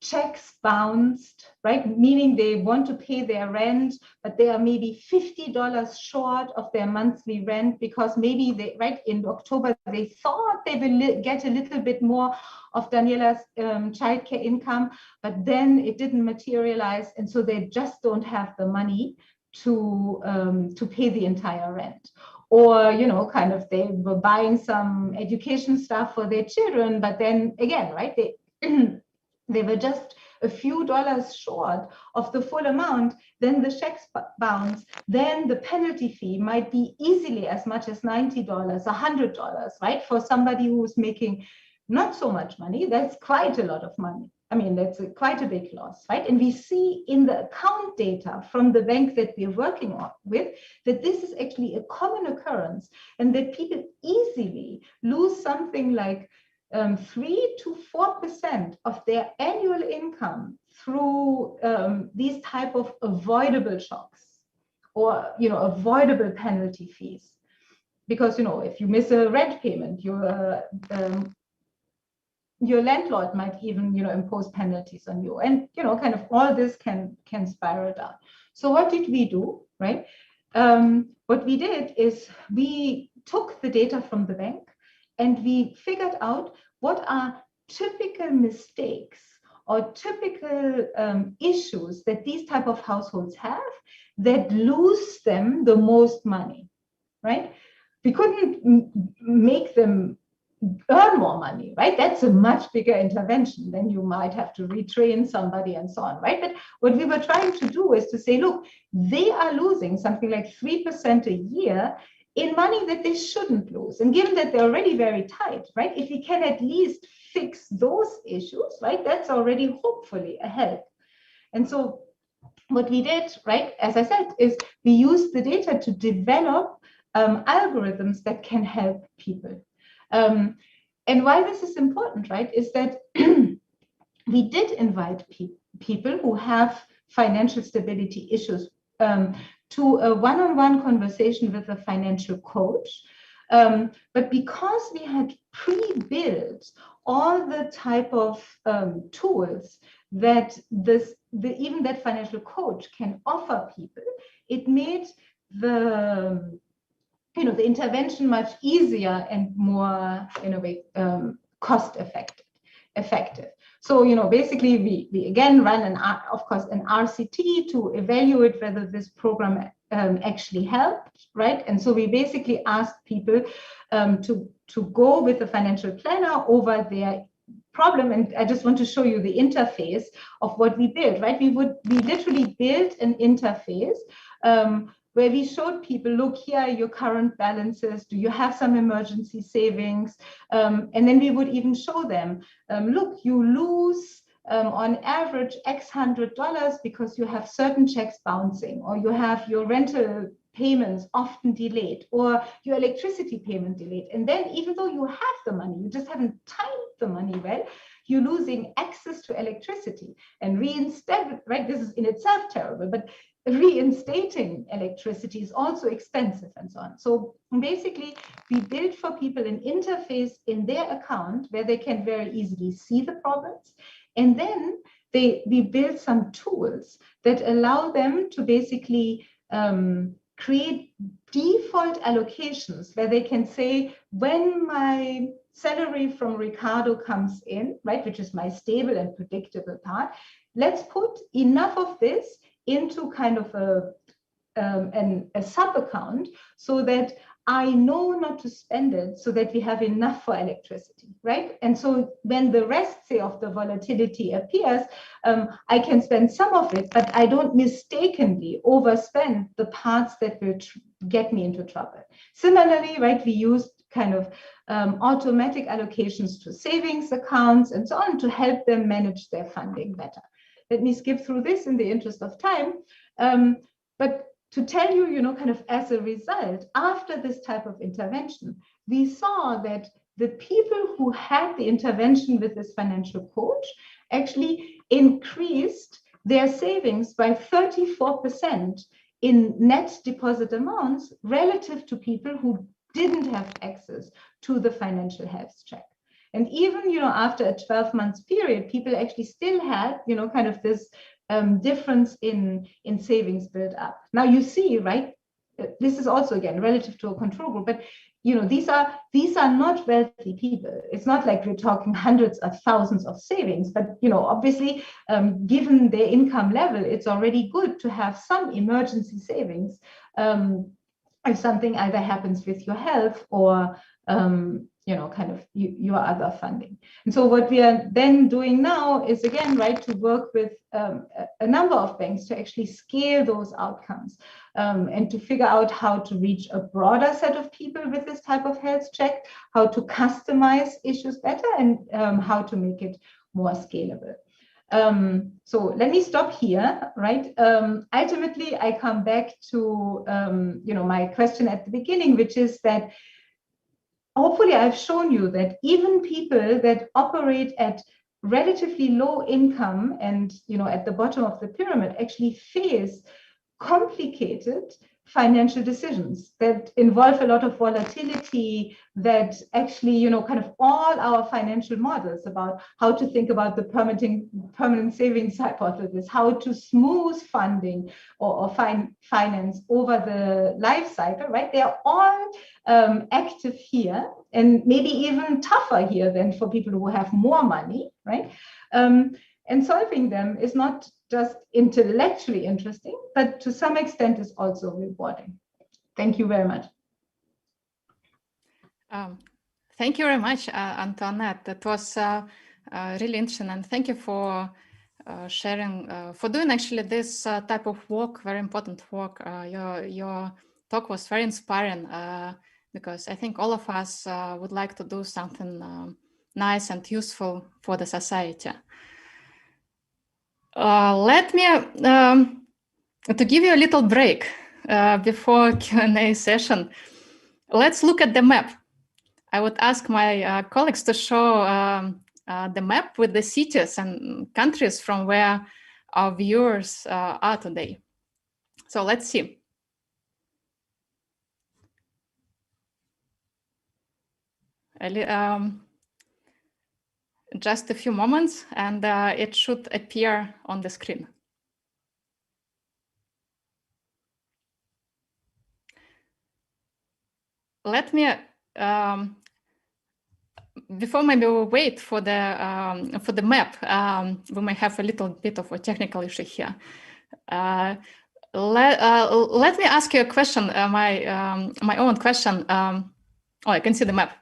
checks bounced, right? Meaning they want to pay their rent, but they are maybe $50 short of their monthly rent because maybe they, right, in October, they thought they will get a little bit more of Daniela's childcare income, but then it didn't materialize. And so they just don't have the money to pay the entire rent. Or, you know, kind of they were buying some education stuff for their children, but then again, right, they were just a few dollars short of the full amount, then the checks bounce, then the penalty fee might be easily as much as $90, $100, right? For somebody who's making not so much money, that's quite a lot of money. I mean, that's quite a big loss, right? And we see in the account data from the bank that we're working with that this is actually a common occurrence, and that people easily lose something like 3 to 4% of their annual income through these type of avoidable shocks, or, you know, avoidable penalty fees. Because, you know, if you miss a rent payment, your landlord might even, you know, impose penalties on you, and, you know, kind of all this can spiral down. So what did we do, right? What we did is we took the data from the bank and we figured out what are typical mistakes or typical issues that these type of households have that lose them the most money, right? We couldn't make them earn more money, right? That's a much bigger intervention. Then you might have to retrain somebody and so on, right? But what we were trying to do is to say, look, they are losing something like 3% a year in money that they shouldn't lose. And given that they're already very tight, right? If we can at least fix those issues, right? That's already hopefully a help. And so what we did, right, as I said, is we used the data to develop algorithms that can help people. And why this is important, right, is that we did invite people who have financial stability issues to a one-on-one conversation with a financial coach. But because we had pre-built all the type of tools that even that financial coach can offer people, it made the the intervention much easier and more, in a way, cost effective. So, basically, we again run of course, an RCT to evaluate whether this program actually helped, right? And so we basically asked people to go with a financial planner over their problem. And I just want to show you the interface of what we built, right? We literally built an interface where we showed people, look, here are your current balances. Do you have some emergency savings? And then we would even show them, look, you lose on average X $100 because you have certain checks bouncing, or you have your rental payments often delayed, or your electricity payment delayed. And then even though you have the money, you just haven't timed the money well, you're losing access to electricity. And reinstead, right, this is in itself terrible, but reinstating electricity is also expensive and so on. So basically, we build for people an interface in their account where they can very easily see the problems. And then we build some tools that allow them to basically create default allocations where they can say, when my salary from Ricardo comes in, right, which is my stable and predictable part, let's put enough of this into kind of a sub-account so that I know not to spend it, so that we have enough for electricity, right? And so when the rest, say, of the volatility appears, I can spend some of it, but I don't mistakenly overspend the parts that will get me into trouble. Similarly, right, we used kind of automatic allocations to savings accounts and so on to help them manage their funding better. Let me skip through this in the interest of time. But to tell you, you know, kind of as a result, after this type of intervention, we saw that the people who had the intervention with this financial coach actually increased their savings by 34% in net deposit amounts relative to people who didn't have access to the financial health check. And even, you know, after a 12 months period, people actually still had, you know, kind of this difference in savings built up. Now you see, right, this is also again relative to a control group, but you know, these are not wealthy people. It's not like we're talking hundreds of thousands of savings, but you know, obviously, given their income level, it's already good to have some emergency savings if something either happens with your health or you know, kind of your other funding. And so what we are then doing now is, again, right, to work with a number of banks to actually scale those outcomes and to figure out how to reach a broader set of people with this type of health check, how to customize issues better, and how to make it more scalable. So let me stop here, right? Ultimately, I come back to, you know, my question at the beginning, which is that hopefully I've shown you that even people that operate at relatively low income and, you know, at the bottom of the pyramid actually face complicated financial decisions that involve a lot of volatility, that actually, you know, kind of all our financial models about how to think about the permanent savings hypothesis, how to smooth funding or finance over the life cycle, right? They're all active here, and maybe even tougher here than for people who have more money, right? And solving them is not just intellectually interesting, but to some extent is also rewarding. Thank you very much. Thank you very much, Antoinette. That was really interesting, and thank you for sharing, for doing actually this type of work, very important work. Your talk was very inspiring because I think all of us would like to do something nice and useful for the society. Let me, to give you a little break before Q&A session, let's look at the map. I would ask my colleagues to show the map with the cities and countries from where our viewers are today. So let's see. Just a few moments, and it should appear on the screen. Let me, before maybe we wait for the map, we may have a little bit of a technical issue here. Let me ask you a question, my own question. Oh, I can see the map.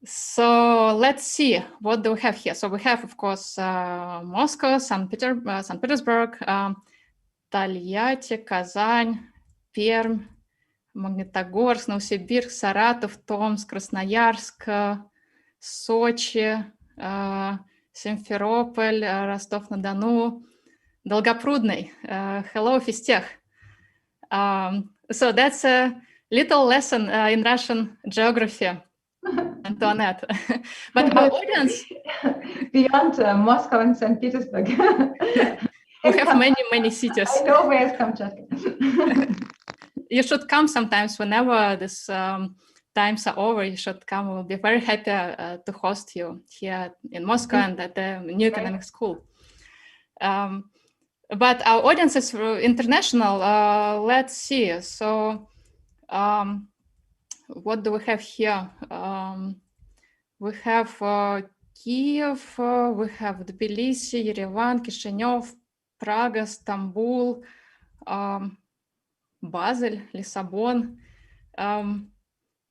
So let's see, what do we have here? So we have, of course, Moscow, St. Petersburg. Тольятти, Казань, Пермь, Магнитогорск, Новосибирск, Саратов, Томск, Красноярск, Сочи, Симферополь, Ростов-на-Дону, Долгопрудный. Hello, Фистех. So that's a little lesson in Russian geography, Antoinette. But our audience... Beyond Moscow and St. Petersburg. We have many cities. I know where's Kamchatka. You should come sometimes whenever this times are over. You should come. We'll be very happy to host you here in Moscow and at the New Economic School. But our audience is international. Let's see. So what do we have here? We have Kiev, we have Tbilisi, Yerevan, Kishinev, Praga, Stambul, Basel, Lisbon,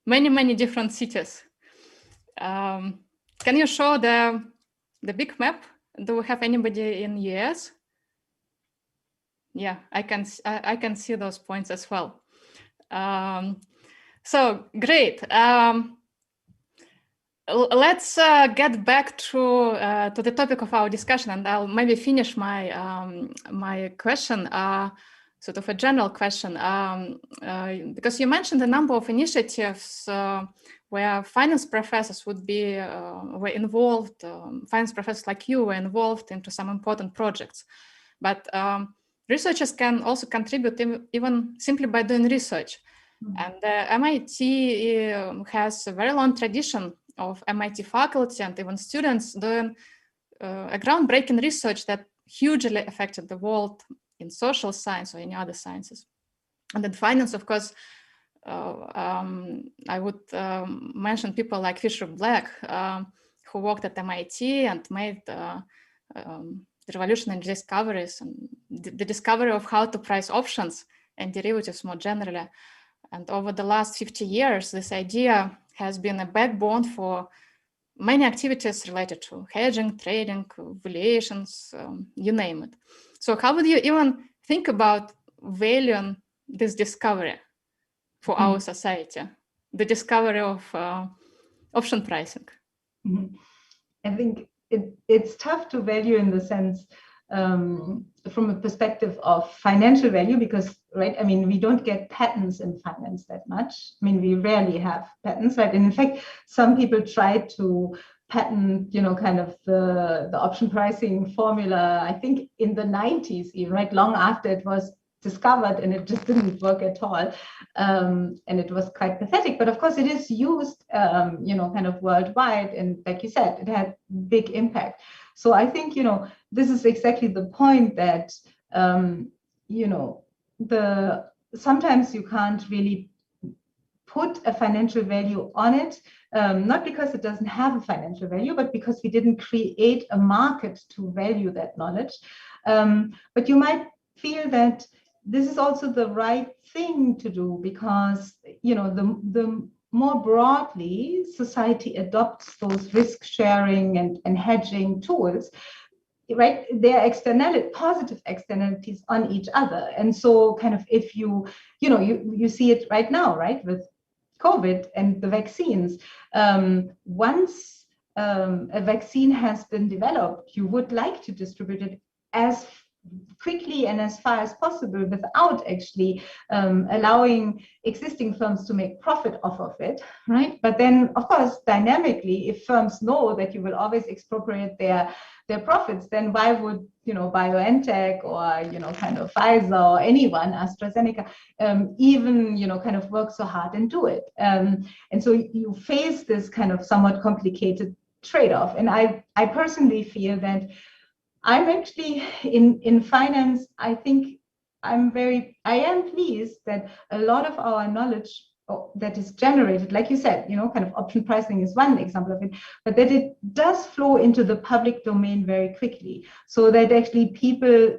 many different cities. Can you show the big map? Do we have anybody in US? Yeah, I can see those points as well. So great. Let's get back to the topic of our discussion, and I'll maybe finish my my question, sort of a general question, because you mentioned a number of initiatives where finance professors would be were involved. Finance professors like you were involved into some important projects, but researchers can also contribute even simply by doing research. And MIT has a very long tradition of MIT faculty and even students doing a groundbreaking research that hugely affected the world in social science or any other sciences. And in finance, of course, I would mention people like Fisher Black, who worked at MIT and made revolutionary discoveries, and the discovery of how to price options and derivatives more generally. And over the last 50 years, this idea has been a backbone for many activities related to hedging, trading, valuations, you name it. So how would you even think about valuing this discovery for our society, the discovery of option pricing? I think it's tough to value in the sense from a perspective of financial value, because, right, I mean, we don't get patents in finance that much. I mean, we rarely have patents, right? And in fact, some people try to patent, you know, kind of the option pricing formula, I think in the 90s, even, right, long after it was discovered, and it just didn't work at all. And it was quite pathetic, but of course it is used, you know, kind of worldwide. And like you said, it had big impact. So I think, you know, this is exactly the point that, you know, sometimes you can't really put a financial value on it, not because it doesn't have a financial value, but because we didn't create a market to value that knowledge. But you might feel that this is also the right thing to do, because, you know, the more broadly society adopts those risk sharing and hedging tools, right, there are positive externalities on each other. And so kind of if you know, you see it right now, right, with COVID and the vaccines. Once a vaccine has been developed, you would like to distribute it as quickly and as far as possible without actually allowing existing firms to make profit off of it, right? But then, of course, dynamically, if firms know that you will always expropriate their profits, then why would, you know, BioNTech or, you know, kind of Pfizer or anyone, AstraZeneca, even, you know, kind of work so hard and do it? And so you face this kind of somewhat complicated trade-off. And I personally feel that I'm actually in finance. I think I am pleased that a lot of our knowledge that is generated, like you said, you know, kind of option pricing is one example of it, but that it does flow into the public domain very quickly, so that actually people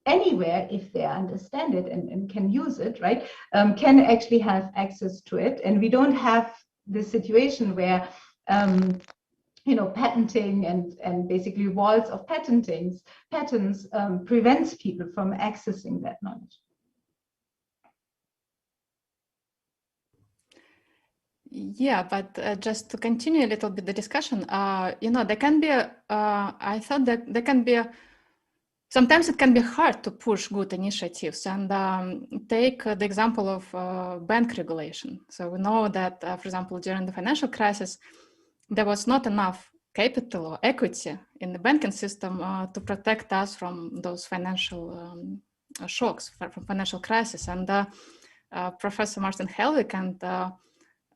anywhere, if they understand it and can use it, right, can actually have access to it. And we don't have this situation where patenting and basically walls of patents prevents people from accessing that knowledge. Yeah, but just to continue a little bit the discussion, there can be, I thought that there can be, sometimes it can be hard to push good initiatives, and take the example of bank regulation. So we know that, for example, during the financial crisis, there was not enough capital or equity in the banking system to protect us from those financial shocks, from financial crisis. And Professor Martin Helvig and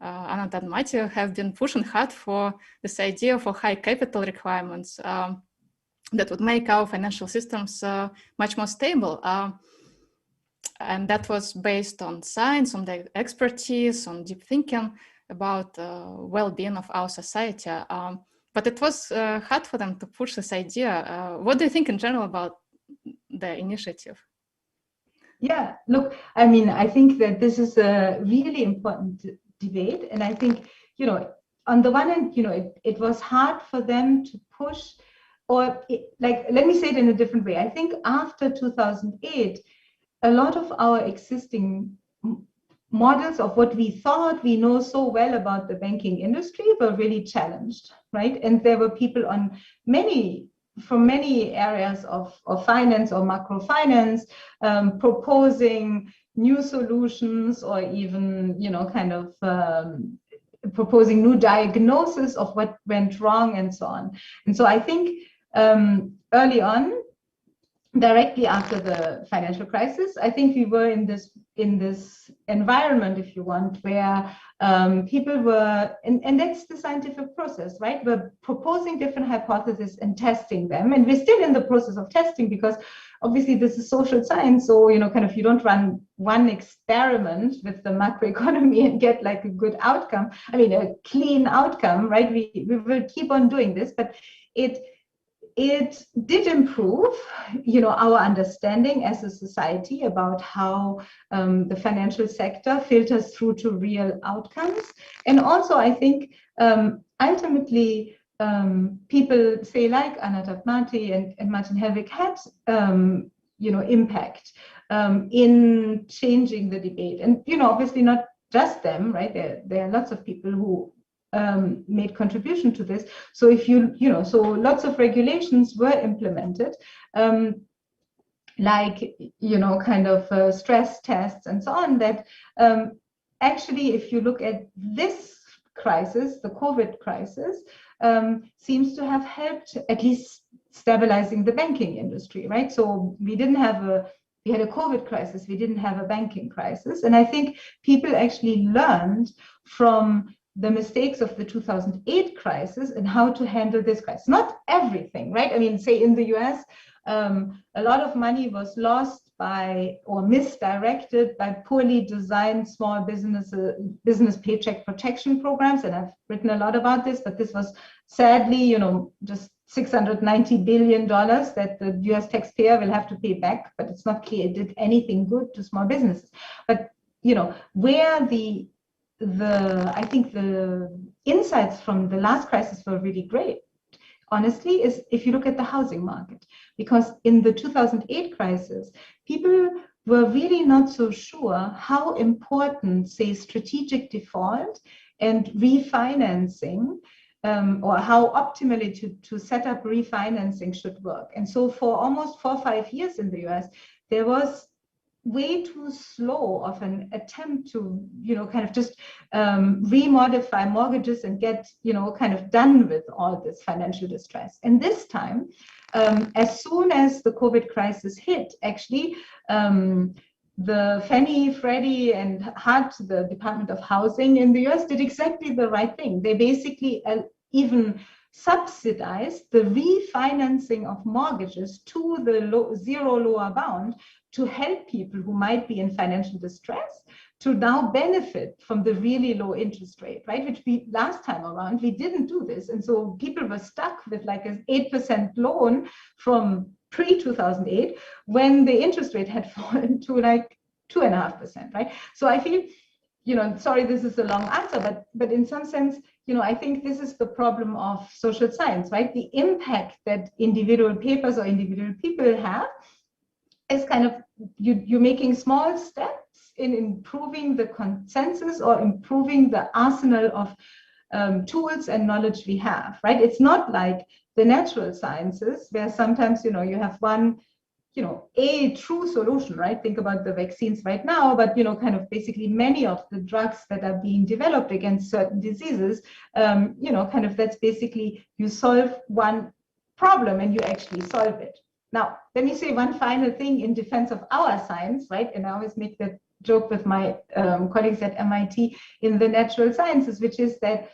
Antoinette Schoar have been pushing hard for this idea for high capital requirements that would make our financial systems much more stable. And that was based on science, on the expertise, on deep thinking about well-being of our society. But it was hard for them to push this idea. What do you think in general about the initiative? Yeah, look, I mean, I think that this is a really important debate. And I think, on the one hand, it was hard for them to push, let me say it in a different way. I think after 2008, a lot of our existing models of what we thought we know so well about the banking industry were really challenged, right? And there were people from many areas of finance or macro finance proposing new solutions, or even, proposing new diagnosis of what went wrong and so on. And so I think early on, directly after the financial crisis, I think we were in this environment, if you want, where people were, and that's the scientific process, right? We're proposing different hypotheses and testing them, and we're still in the process of testing, because obviously this is social science. So you don't run one experiment with the macroeconomy and get like a good outcome. I mean, a clean outcome, right? We will keep on doing this, but it did improve, our understanding as a society about how the financial sector filters through to real outcomes. And also, I think ultimately, people say like Antoinette and Martin Helvig had, impact in changing the debate. And obviously not just them, right? There are lots of people who made contribution to this. So so lots of regulations were implemented, stress tests and so on, that actually, if you look at this crisis, the COVID crisis, seems to have helped at least stabilizing the banking industry, right? So we had a COVID crisis, we didn't have a banking crisis. And I think people actually learned from the mistakes of the 2008 crisis and how to handle this crisis. Not everything, right? I mean, say in the US, a lot of money was lost or misdirected by poorly designed small business paycheck protection programs. And I've written a lot about this, but this was sadly, just $690 billion that the US taxpayer will have to pay back, but it's not clear it did anything good to small businesses. But, where I think the insights from the last crisis were really great, honestly, is if you look at the housing market, because in the 2008 crisis, people were really not so sure how important, say, strategic default and refinancing, or how optimally to set up refinancing should work. And so for almost 4 or 5 years in the US, there was way too slow of an attempt to, just remodify mortgages and get, done with all this financial distress. And this time, as soon as the COVID crisis hit, actually, the Fannie, Freddie, and HUD, the Department of Housing in the US, did exactly the right thing. They basically even subsidized the refinancing of mortgages to the zero lower bound to help people who might be in financial distress to now benefit from the really low interest rate, right? Which last time around, we didn't do this. And so people were stuck with like an 8% loan from pre-2008 when the interest rate had fallen to like 2.5%, right? So I feel sorry, this is a long answer, but in some sense, I think this is the problem of social science, right? The impact that individual papers or individual people have is kind of, you're making small steps in improving the consensus or improving the arsenal of tools and knowledge we have, right? It's not like the natural sciences where sometimes, you have one, a true solution, right? Think about the vaccines right now, but, kind of basically many of the drugs that are being developed against certain diseases, kind of that's basically you solve one problem and you actually solve it. Now, let me say one final thing in defense of our science, right? And I always make that joke with my colleagues at MIT in the natural sciences, which is that,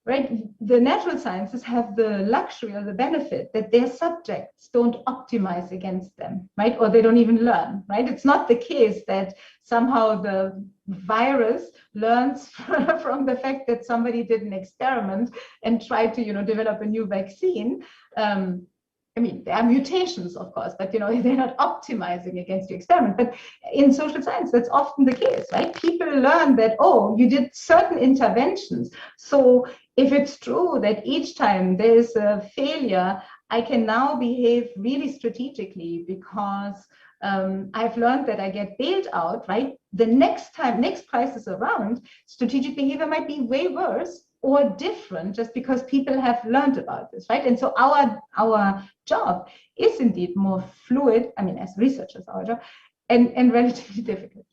right, the natural sciences have the luxury or the benefit that their subjects don't optimize against them, right? Or they don't even learn, right? It's not the case that somehow the virus learns from the fact that somebody did an experiment and tried to, develop a new vaccine. I mean, there are mutations, of course, but, they're not optimizing against the experiment. But in social science, that's often the case, right? People learn that, oh, you did certain interventions. So if it's true that each time there's a failure, I can now behave really strategically because I've learned that I get bailed out, right? The next crisis around, strategic behavior might be way worse or different just because people have learned about this, right? And so our job is indeed more fluid, I mean, as researchers, our job, and relatively difficult.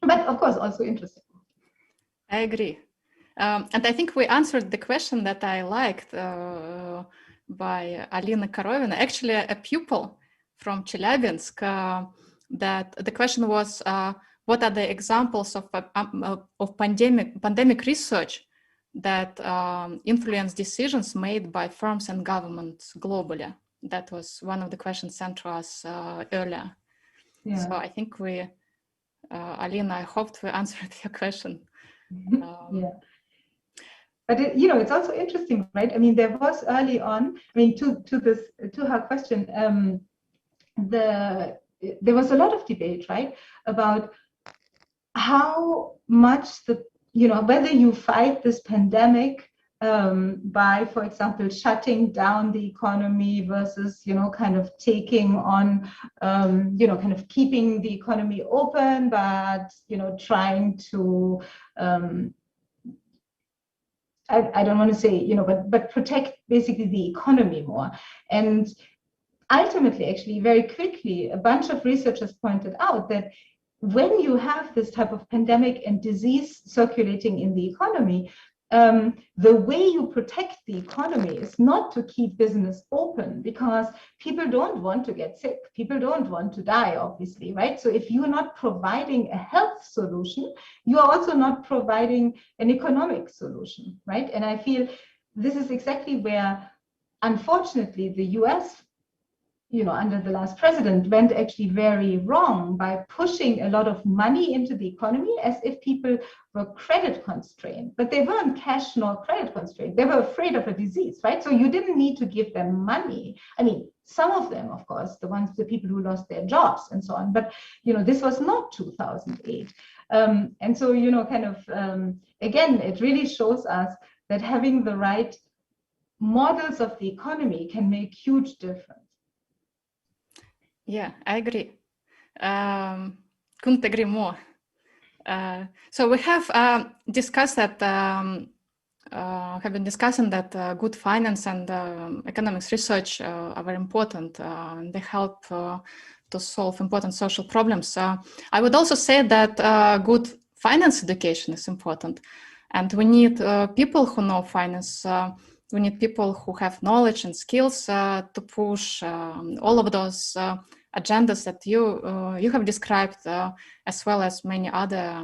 But of course, also interesting. I agree. And I think we answered the question that I liked by Alina Korovina, actually a pupil from Chelyabinsk, that the question was, what are the examples of pandemic research that influence decisions made by firms and governments globally? That was one of the questions sent to us earlier. Yeah. So I think Alina, I hoped we answered your question. Yeah. But it's also interesting, right? I mean, there was early on, I mean, to her question, there was a lot of debate, right, about how much whether you fight this pandemic by, for example, shutting down the economy versus, kind of taking on, kind of keeping the economy open, but, trying to, I don't want to say, but protect basically the economy more. And ultimately, actually, very quickly, a bunch of researchers pointed out that when you have this type of pandemic and disease circulating in the economy, the way you protect the economy is not to keep business open, because people don't want to get sick. People don't want to die, obviously, right? So if you're not providing a health solution, you are also not providing an economic solution, right? And I feel this is exactly where, unfortunately, the US, under the last president, went actually very wrong by pushing a lot of money into the economy as if people were credit constrained, but they weren't cash nor credit constrained. They were afraid of a disease, right? So you didn't need to give them money. I mean, some of them, of course, the people who lost their jobs and so on, but, this was not 2008. And so, kind of, again, it really shows us that having the right models of the economy can make huge difference. Yeah, I agree. Couldn't agree more. So we have discussed that, have been discussing that good finance and economics research are very important. They help to solve important social problems. I would also say that good finance education is important. And we need people who know finance. We need people who have knowledge and skills to push all of those agendas that you have described, as well as many other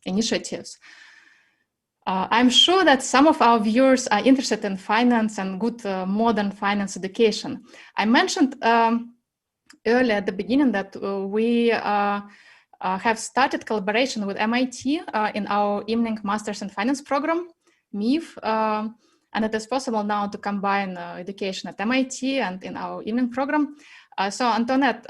initiatives. I'm sure that some of our viewers are interested in finance and good modern finance education. I mentioned earlier at the beginning that we have started collaboration with MIT in our evening Masters in Finance program, MEF, and it is possible now to combine education at MIT and in our evening program. So Antoinette,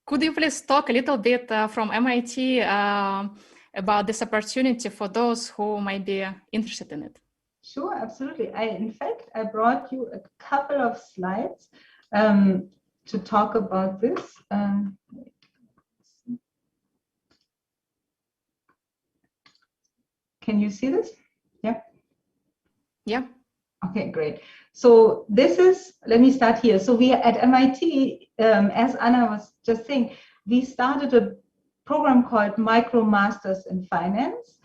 Could you please talk a little bit from MIT about this opportunity for those who might be interested in it? Sure, absolutely. In fact, I brought you a couple of slides to talk about this. Can you see this? Yeah. Yeah. Okay, great. So this is, let me start here. So we at MIT, as Anna was just saying, we started a program called Micro Masters in Finance.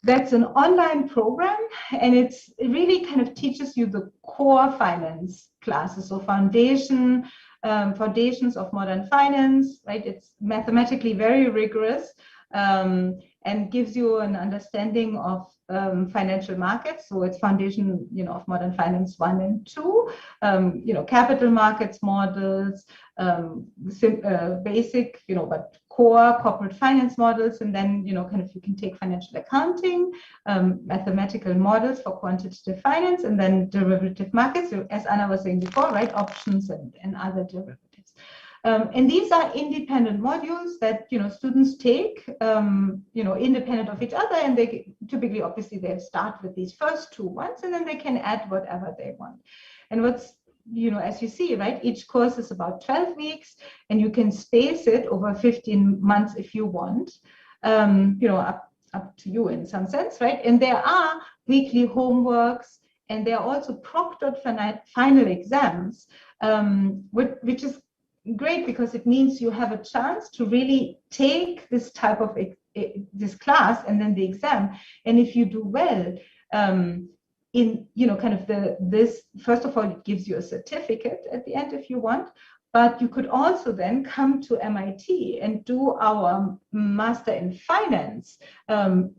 That's an online program, and it really kind of teaches you the core finance classes, so foundations of modern finance, right? It's mathematically very rigorous and gives you an understanding of financial markets. So it's foundation, of modern finance 1 and 2, capital markets models, basic, but core corporate finance models, and then, kind of you can take financial accounting, mathematical models for quantitative finance, and then derivative markets, as Anna was saying before, right? Options and other derivatives. And these are independent modules that students take independent of each other, and they typically, obviously, they start with these first 2 ones, and then they can add whatever they want. And what's as you see, right, each course is about 12 weeks, and you can space it over 15 months if you want, up to you in some sense, right? And there are weekly homeworks, and there are also proctored final exams, which is great because it means you have a chance to really take this type of this class and then the exam. And if you do well, in kind of this, first of all, it gives you a certificate at the end if you want, but you could also then come to MIT and do our Master in Finance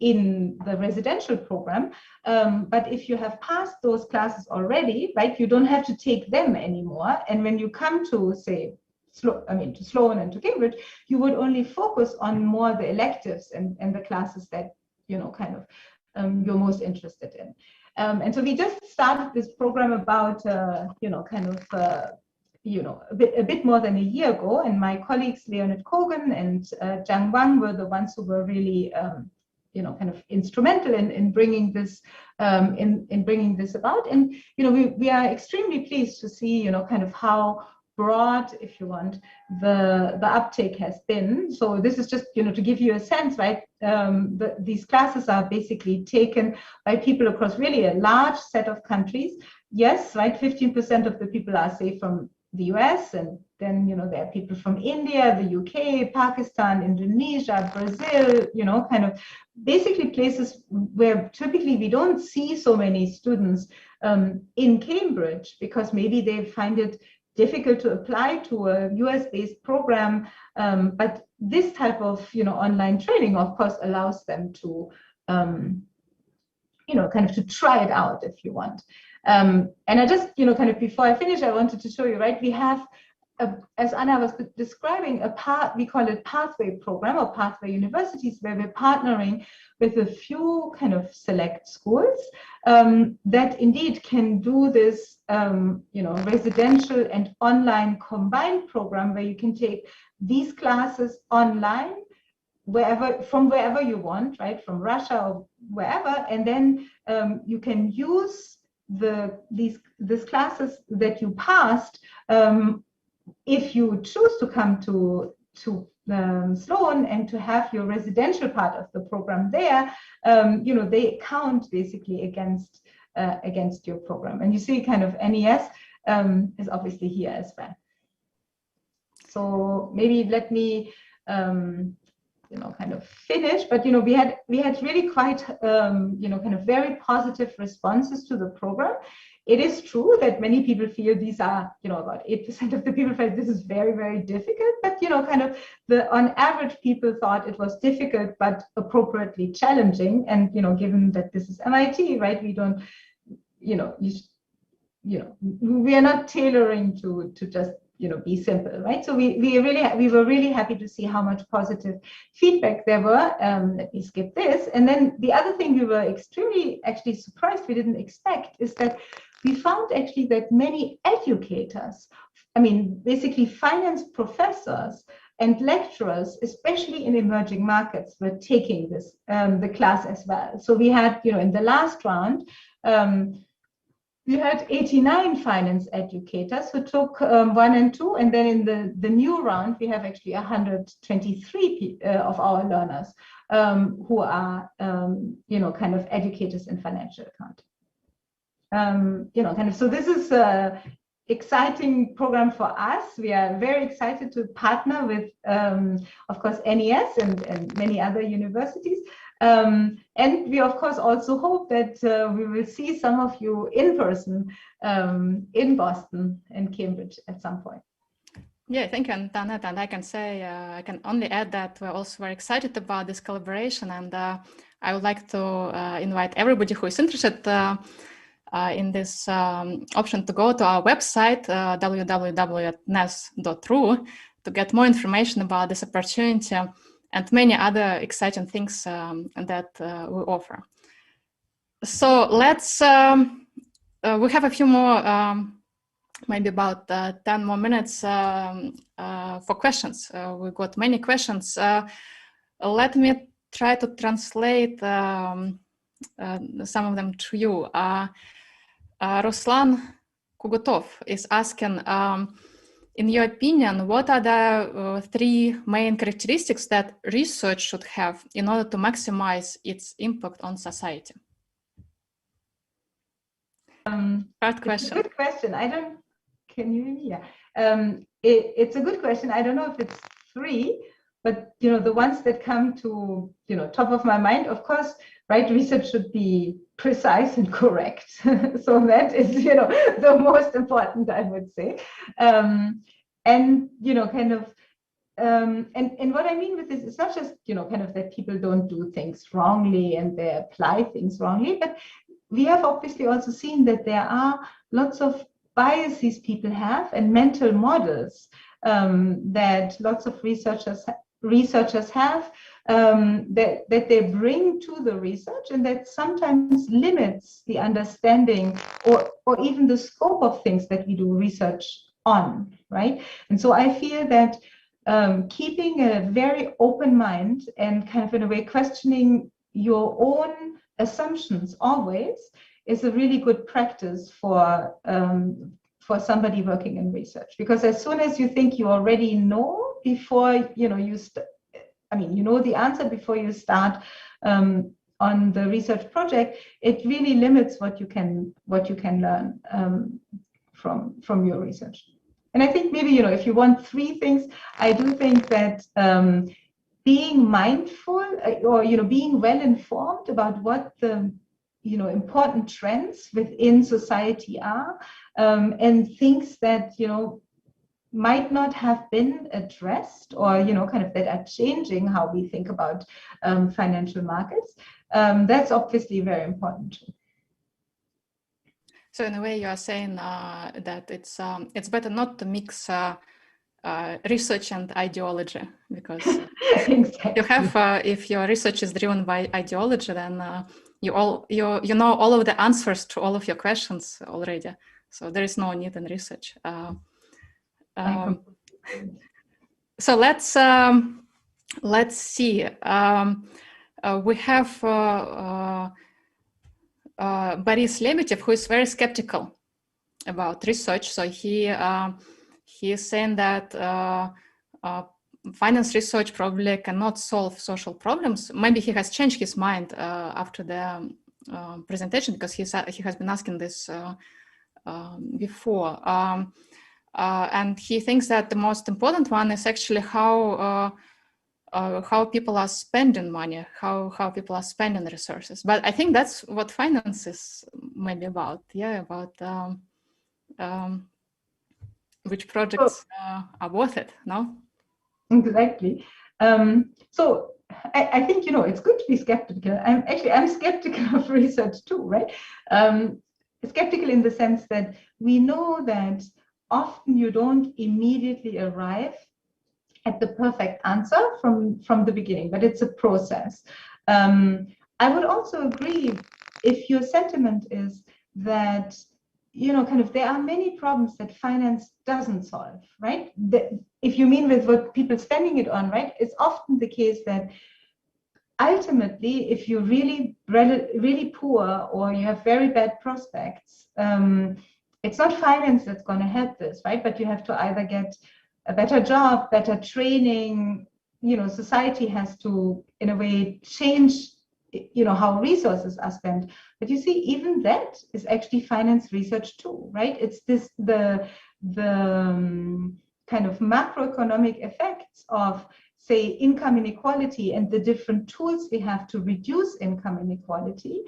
in the residential program. But if you have passed those classes already, right, you don't have to take them anymore. And when you come to, say, to Sloan and to Cambridge, you would only focus on more the electives and the classes that, kind of you're most interested in. And so we just started this program about, a bit more than a year ago. And my colleagues, Leonid Kogan and Zhang Wang, were the ones who were really, kind of instrumental in bringing this, in bringing this about. And, we are extremely pleased to see, kind of how broad, if you want, the uptake has been. So this is just, to give you a sense, right? These classes are basically taken by people across really a large set of countries. Yes, right, 15% of the people are, say, from the US, and then, there are people from India, the UK, Pakistan, Indonesia, Brazil, kind of basically places where typically we don't see so many students in Cambridge, because maybe they find it difficult to apply to a US-based program, but this type of online training, of course, allows them to kind of to try it out if you want. And I just kind of before I finish, I wanted to show you, right, we have as Anna was describing, we call it Pathway Program or Pathway Universities, where we're partnering with a few kind of select schools that indeed can do this, residential and online combined program, where you can take these classes online, from wherever you want, right, from Russia or wherever, and then you can use these classes that you passed. If you choose to come to Sloan and to have your residential part of the program there, they count basically against your program. And you see kind of NES is obviously here as well. So maybe let me kind of finish, but we had really quite kind of very positive responses to the program. It is true that many people feel these are, about 8% of the people felt this is very, very difficult, but kind of on average, people thought it was difficult but appropriately challenging. And given that this is MIT, right, we don't, we are not tailoring to just be simple, right? So we were really happy to see how much positive feedback there were. Let me skip this. And then the other thing we were extremely actually surprised, we didn't expect, is that we found actually that many educators I mean, basically finance professors and lecturers, especially in emerging markets, were taking this, the class as well. So we had, in the last round, we had 89 finance educators who took 1 and 2, and then in the new round, we have actually 123 of our learners who are, kind of educators in financial accounting. So this is a exciting program for us. We are very excited to partner with, of course, NES and many other universities. And we, of course, also hope that we will see some of you in person in Boston and Cambridge at some point. Yeah, thank you, Antoinette. And I can say, I can only add that we're also very excited about this collaboration. And I would like to invite everybody who is interested in this option to go to our website, www.nes.ru, to get more information about this opportunity and many other exciting things that we offer. So let's, we have a few more, maybe about 10 more minutes for questions. We got many questions. Let me try to translate some of them to you. Ruslan Kugutov is asking, in your opinion, what are the 3 main characteristics that research should have in order to maximize its impact on society? Hard question. It's a good question. Can you hear me? Yeah. It's a good question. I don't know if it's 3, but the ones that come to top of my mind, of course, right? Research should be precise and correct. So that is the most important, I would say. And and what I mean with this is not just kind of that people don't do things wrongly and they apply things wrongly, but we have obviously also seen that there are lots of biases people have and mental models that lots of researchers have that they bring to the research, and that sometimes limits the understanding or even the scope of things that we do research on, right? And so I feel that keeping a very open mind and kind of in a way questioning your own assumptions always is a really good practice for somebody working in research, because as soon as you think you already know before you know the answer before you start on the research project, it really limits what you can learn from your research. And I think maybe if you want 3 things, I do think that being mindful or being well informed about what the important trends within society are, and things that might not have been addressed or kind of that are changing how we think about financial markets. That's obviously very important too. So in a way, you are saying that it's better not to mix research and ideology, because exactly. You have if your research is driven by ideology, then you know all of the answers to all of your questions already. So there is no need in research. So let's see. We have Boris Lebedev, who is very skeptical about research. So he is saying that finance research probably cannot solve social problems. Maybe he has changed his mind after the presentation, because he has been asking this before. And he thinks that the most important one is actually how people are spending money, how people are spending resources. But I think that's what finance is maybe about. Yeah, about which projects are worth it, no? Exactly. So I think, it's good to be skeptical. I'm skeptical of research too, right? Skeptical in the sense that we know that often you don't immediately arrive at the perfect answer from the beginning, but it's a process. I would also agree if your sentiment is that there are many problems that finance doesn't solve, right? If you mean with what people spending it on, right, it's often the case that ultimately, if you're really, really poor or you have very bad prospects, it's not finance that's going to help this, right? But you have to either get a better job, better training. Society has to, in a way, change, how resources are spent. But you see, even that is actually finance research too, right? It's the kind of macroeconomic effects of, say, income inequality and the different tools we have to reduce income inequality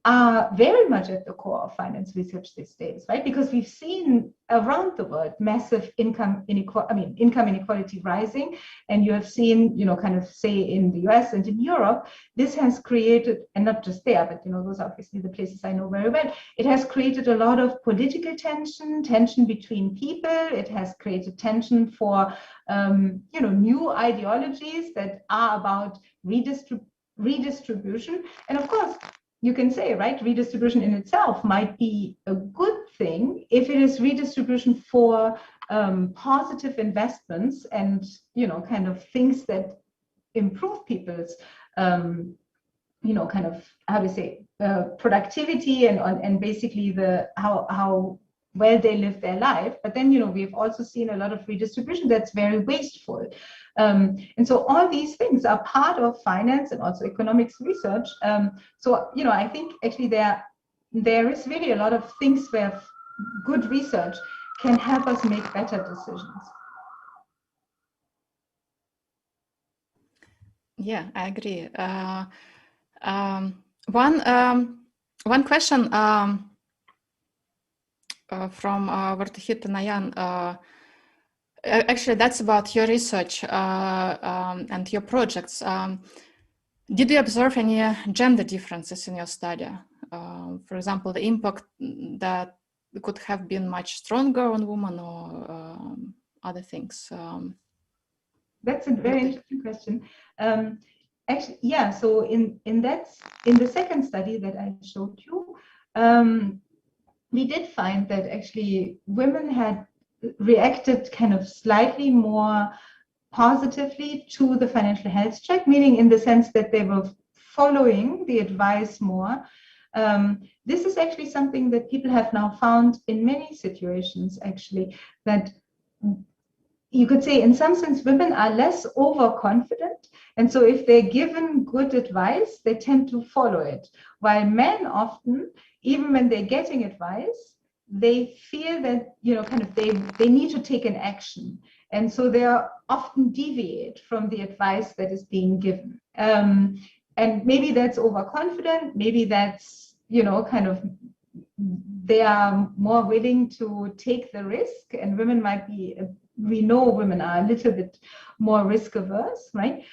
are very much at the core of finance research these days, right? Because we've seen around the world massive income inequality rising, and you have seen, kind of say in the US and in Europe, this has created, and not just there, but those are obviously the places I know very well. It has created a lot of political tension between people. It has created tension for new ideologies that are about redistribution, and of course, you can say, right, redistribution in itself might be a good thing if it is redistribution for positive investments and, kind of things that improve people's, kind of, how to say, productivity and basically how well they live their life. But then, we've also seen a lot of redistribution that's very wasteful. And so all these things are part of finance and also economics research. So, I think actually there is really a lot of things where good research can help us make better decisions. Yeah, I agree. One question from Vartuhita Nayan. Actually, that's about your research and your projects. Did you observe any gender differences in your study? For example, the impact that could have been much stronger on women or other things? That's a very interesting question. Actually, yeah. So in the second study that I showed you, we did find that actually women had reacted kind of slightly more positively to the financial health check, meaning in the sense that they were following the advice more. This is actually something that people have now found in many situations, actually, that you could say in some sense women are less overconfident, and so if they're given good advice, they tend to follow it, while men often, even when they're getting advice, they feel that kind of they need to take an action, and so they are often deviate from the advice that is being given. And maybe that's overconfident, maybe that's kind of they are more willing to take the risk, and women might be, we know women are a little bit more risk averse, right?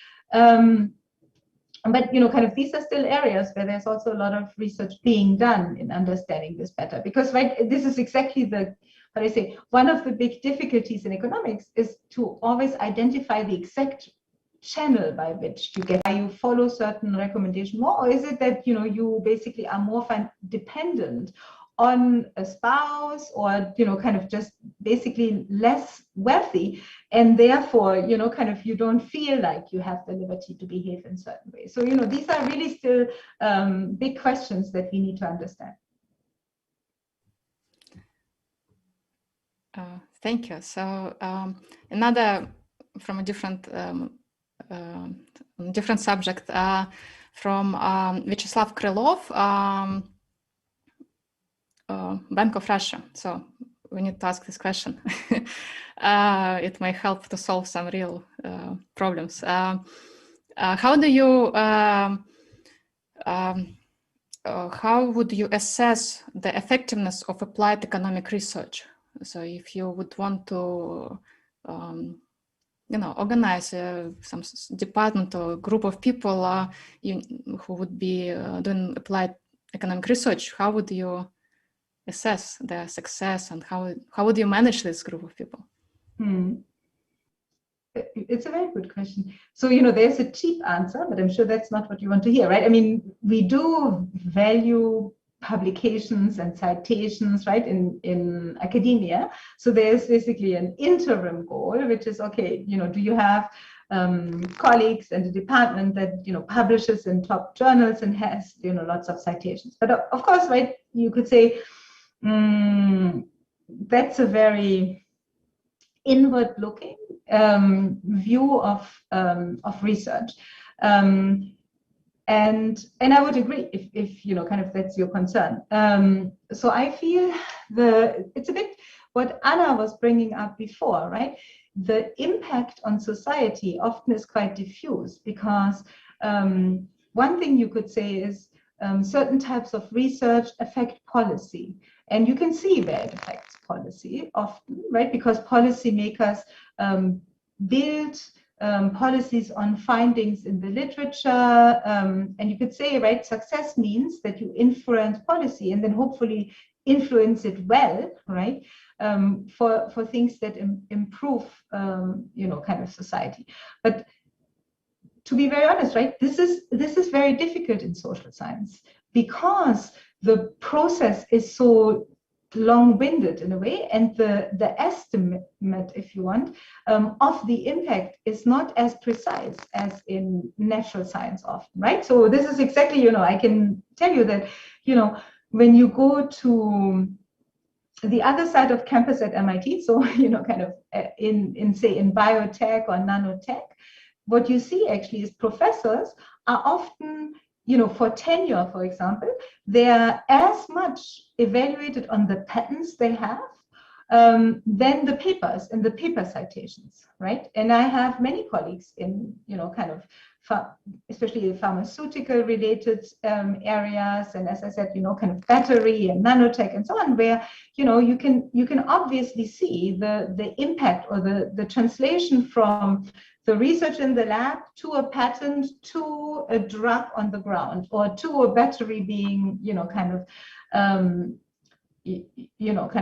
But kind of these are still areas where there's also a lot of research being done in understanding this better, because this is exactly what I say, one of the big difficulties in economics is to always identify the exact channel by which you follow certain recommendation more, or is it that you basically are more dependent on a spouse, or kind of just basically less wealthy, and therefore kind of you don't feel like you have the liberty to behave in certain ways. So these are really still big questions that we need to understand. Thank you. So another from a different subject, from Vyacheslav Krylov, Bank of Russia. So we need to ask this question. It may help to solve some real problems. How would you assess the effectiveness of applied economic research? So if you would want to organize some department or group of people who would be doing applied economic research, how would you assess their success, and how would you manage this group of people? It's a very good question. So there's a cheap answer, but I'm sure that's not what you want to hear, right? I mean, we do value publications and citations, right, in academia. So there's basically an interim goal, which is, okay, do you have colleagues and a department that publishes in top journals and has lots of citations? But of course, right, you could say that's a very inward-looking view of research. And I would agree if kind of that's your concern. So I feel it's a bit what Anna was bringing up before, right? The impact on society often is quite diffuse, because one thing you could say is certain types of research affect policy, and you can see where it affects policy often, right? Because policymakers build policies on findings in the literature, and you could say, right, success means that you influence policy and then hopefully influence it well, right, for things that improve, kind of society. But to be very honest, right, this is very difficult in social science, because the process is so long-winded in a way, and the estimate, if you want, of the impact is not as precise as in natural science often, right? So this is exactly, I can tell you that, when you go to the other side of campus at MIT, so, kind of in biotech or nanotech, what you see actually is professors are often, for tenure, for example, they are as much evaluated on the patents they have than the papers and the paper citations, right? And I have many colleagues in, kind of, especially pharmaceutical related areas, and as I said, kind of battery and nanotech and so on, where, you can obviously see the impact or the translation from the research in the lab to a patent, to a drug on the ground, or to a battery being, kind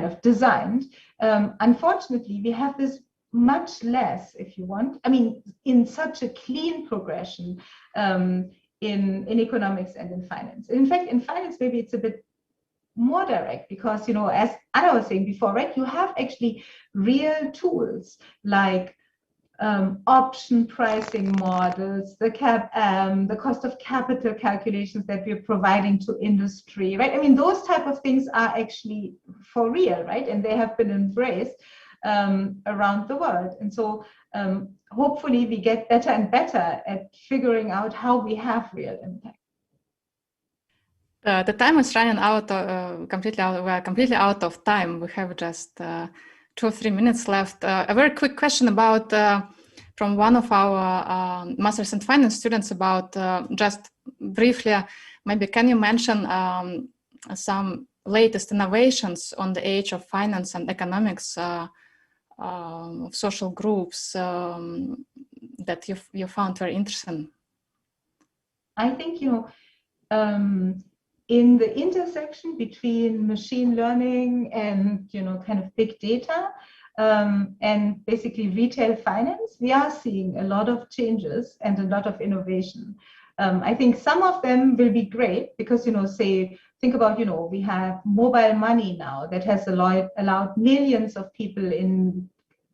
of designed. Unfortunately, we have this much less, if you want, I mean, in such a clean progression in economics and in finance. In fact, in finance, maybe it's a bit more direct, because, as Anna was saying before, right, you have actually real tools like option pricing models, the cost of capital calculations that we're providing to industry, right? I mean, those type of things are actually for real, right? And they have been embraced around the world. And so hopefully we get better and better at figuring out how we have real impact. The time is running out, we're completely out of time. We have just 2 or 3 minutes left. A very quick question about from one of our Masters in Finance students about just briefly, maybe can you mention some latest innovations on the age of finance and economics of social groups that you found very interesting? I think, in the intersection between machine learning and, kind of big data and basically retail finance, we are seeing a lot of changes and a lot of innovation. I think some of them will be great because, think about, we have mobile money now that has allowed millions of people in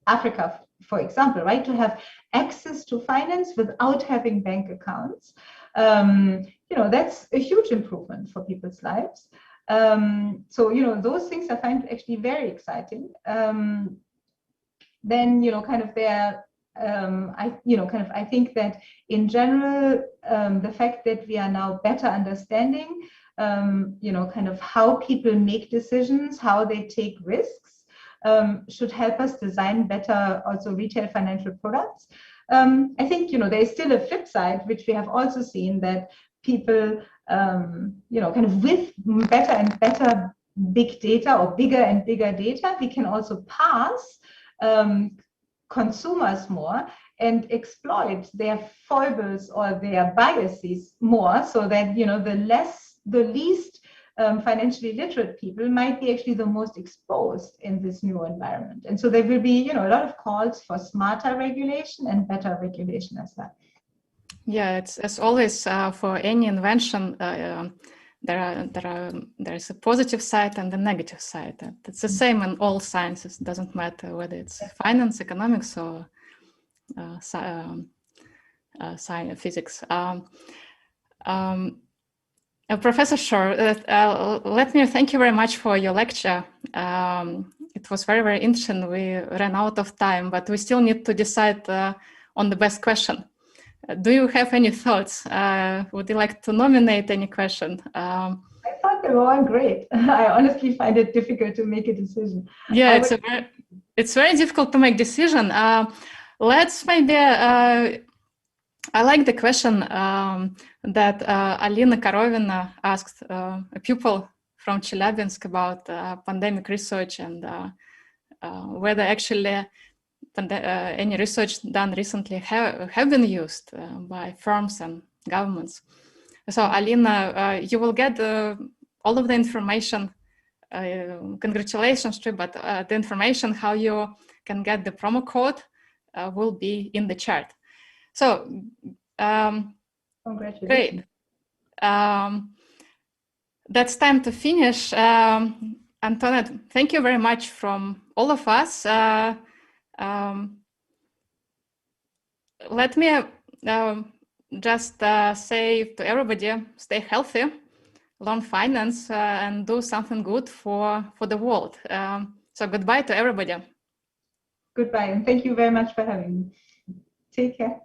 Africa, for example, right, to have access to finance without having bank accounts. That's a huge improvement for people's lives. So, those things I find actually very exciting. Then, kind of I think that in general, the fact that we are now better understanding, kind of how people make decisions, how they take risks, should help us design better also retail financial products. I think, there's still a flip side, which we have also seen, that people, kind of with better and better big data or bigger and bigger data, we can also pass consumers more and exploit their foibles or their biases more, so that, the least financially literate people might be actually the most exposed in this new environment. And so there will be, a lot of calls for smarter regulation and better regulation as well. Yeah, it's as always for any invention, there's a positive side and a negative side. And it's the same in all sciences. It doesn't matter whether it's finance, economics, or science, physics. Professor Schoar, let me thank you very much for your lecture. It was very, very interesting. We ran out of time, but we still need to decide on the best question. Do you have any thoughts? Would you like to nominate any question? I thought they were all great. I honestly find it difficult to make a decision. Yeah, it's very difficult to make decision. Let's maybe, I like the question that Alina Korovina asked a pupil from Chelyabinsk about pandemic research and whether actually any research done recently have been used by firms and governments. So Alina, you will get all of the information. Congratulations, but the information how you can get the promo code will be in the chat. So congratulations. Great. That's time to finish. Antoinette, thank you very much from all of us. Let me just say to everybody, stay healthy, learn finance, and do something good for the world. So goodbye to everybody. Goodbye, and thank you very much for having me. Take care.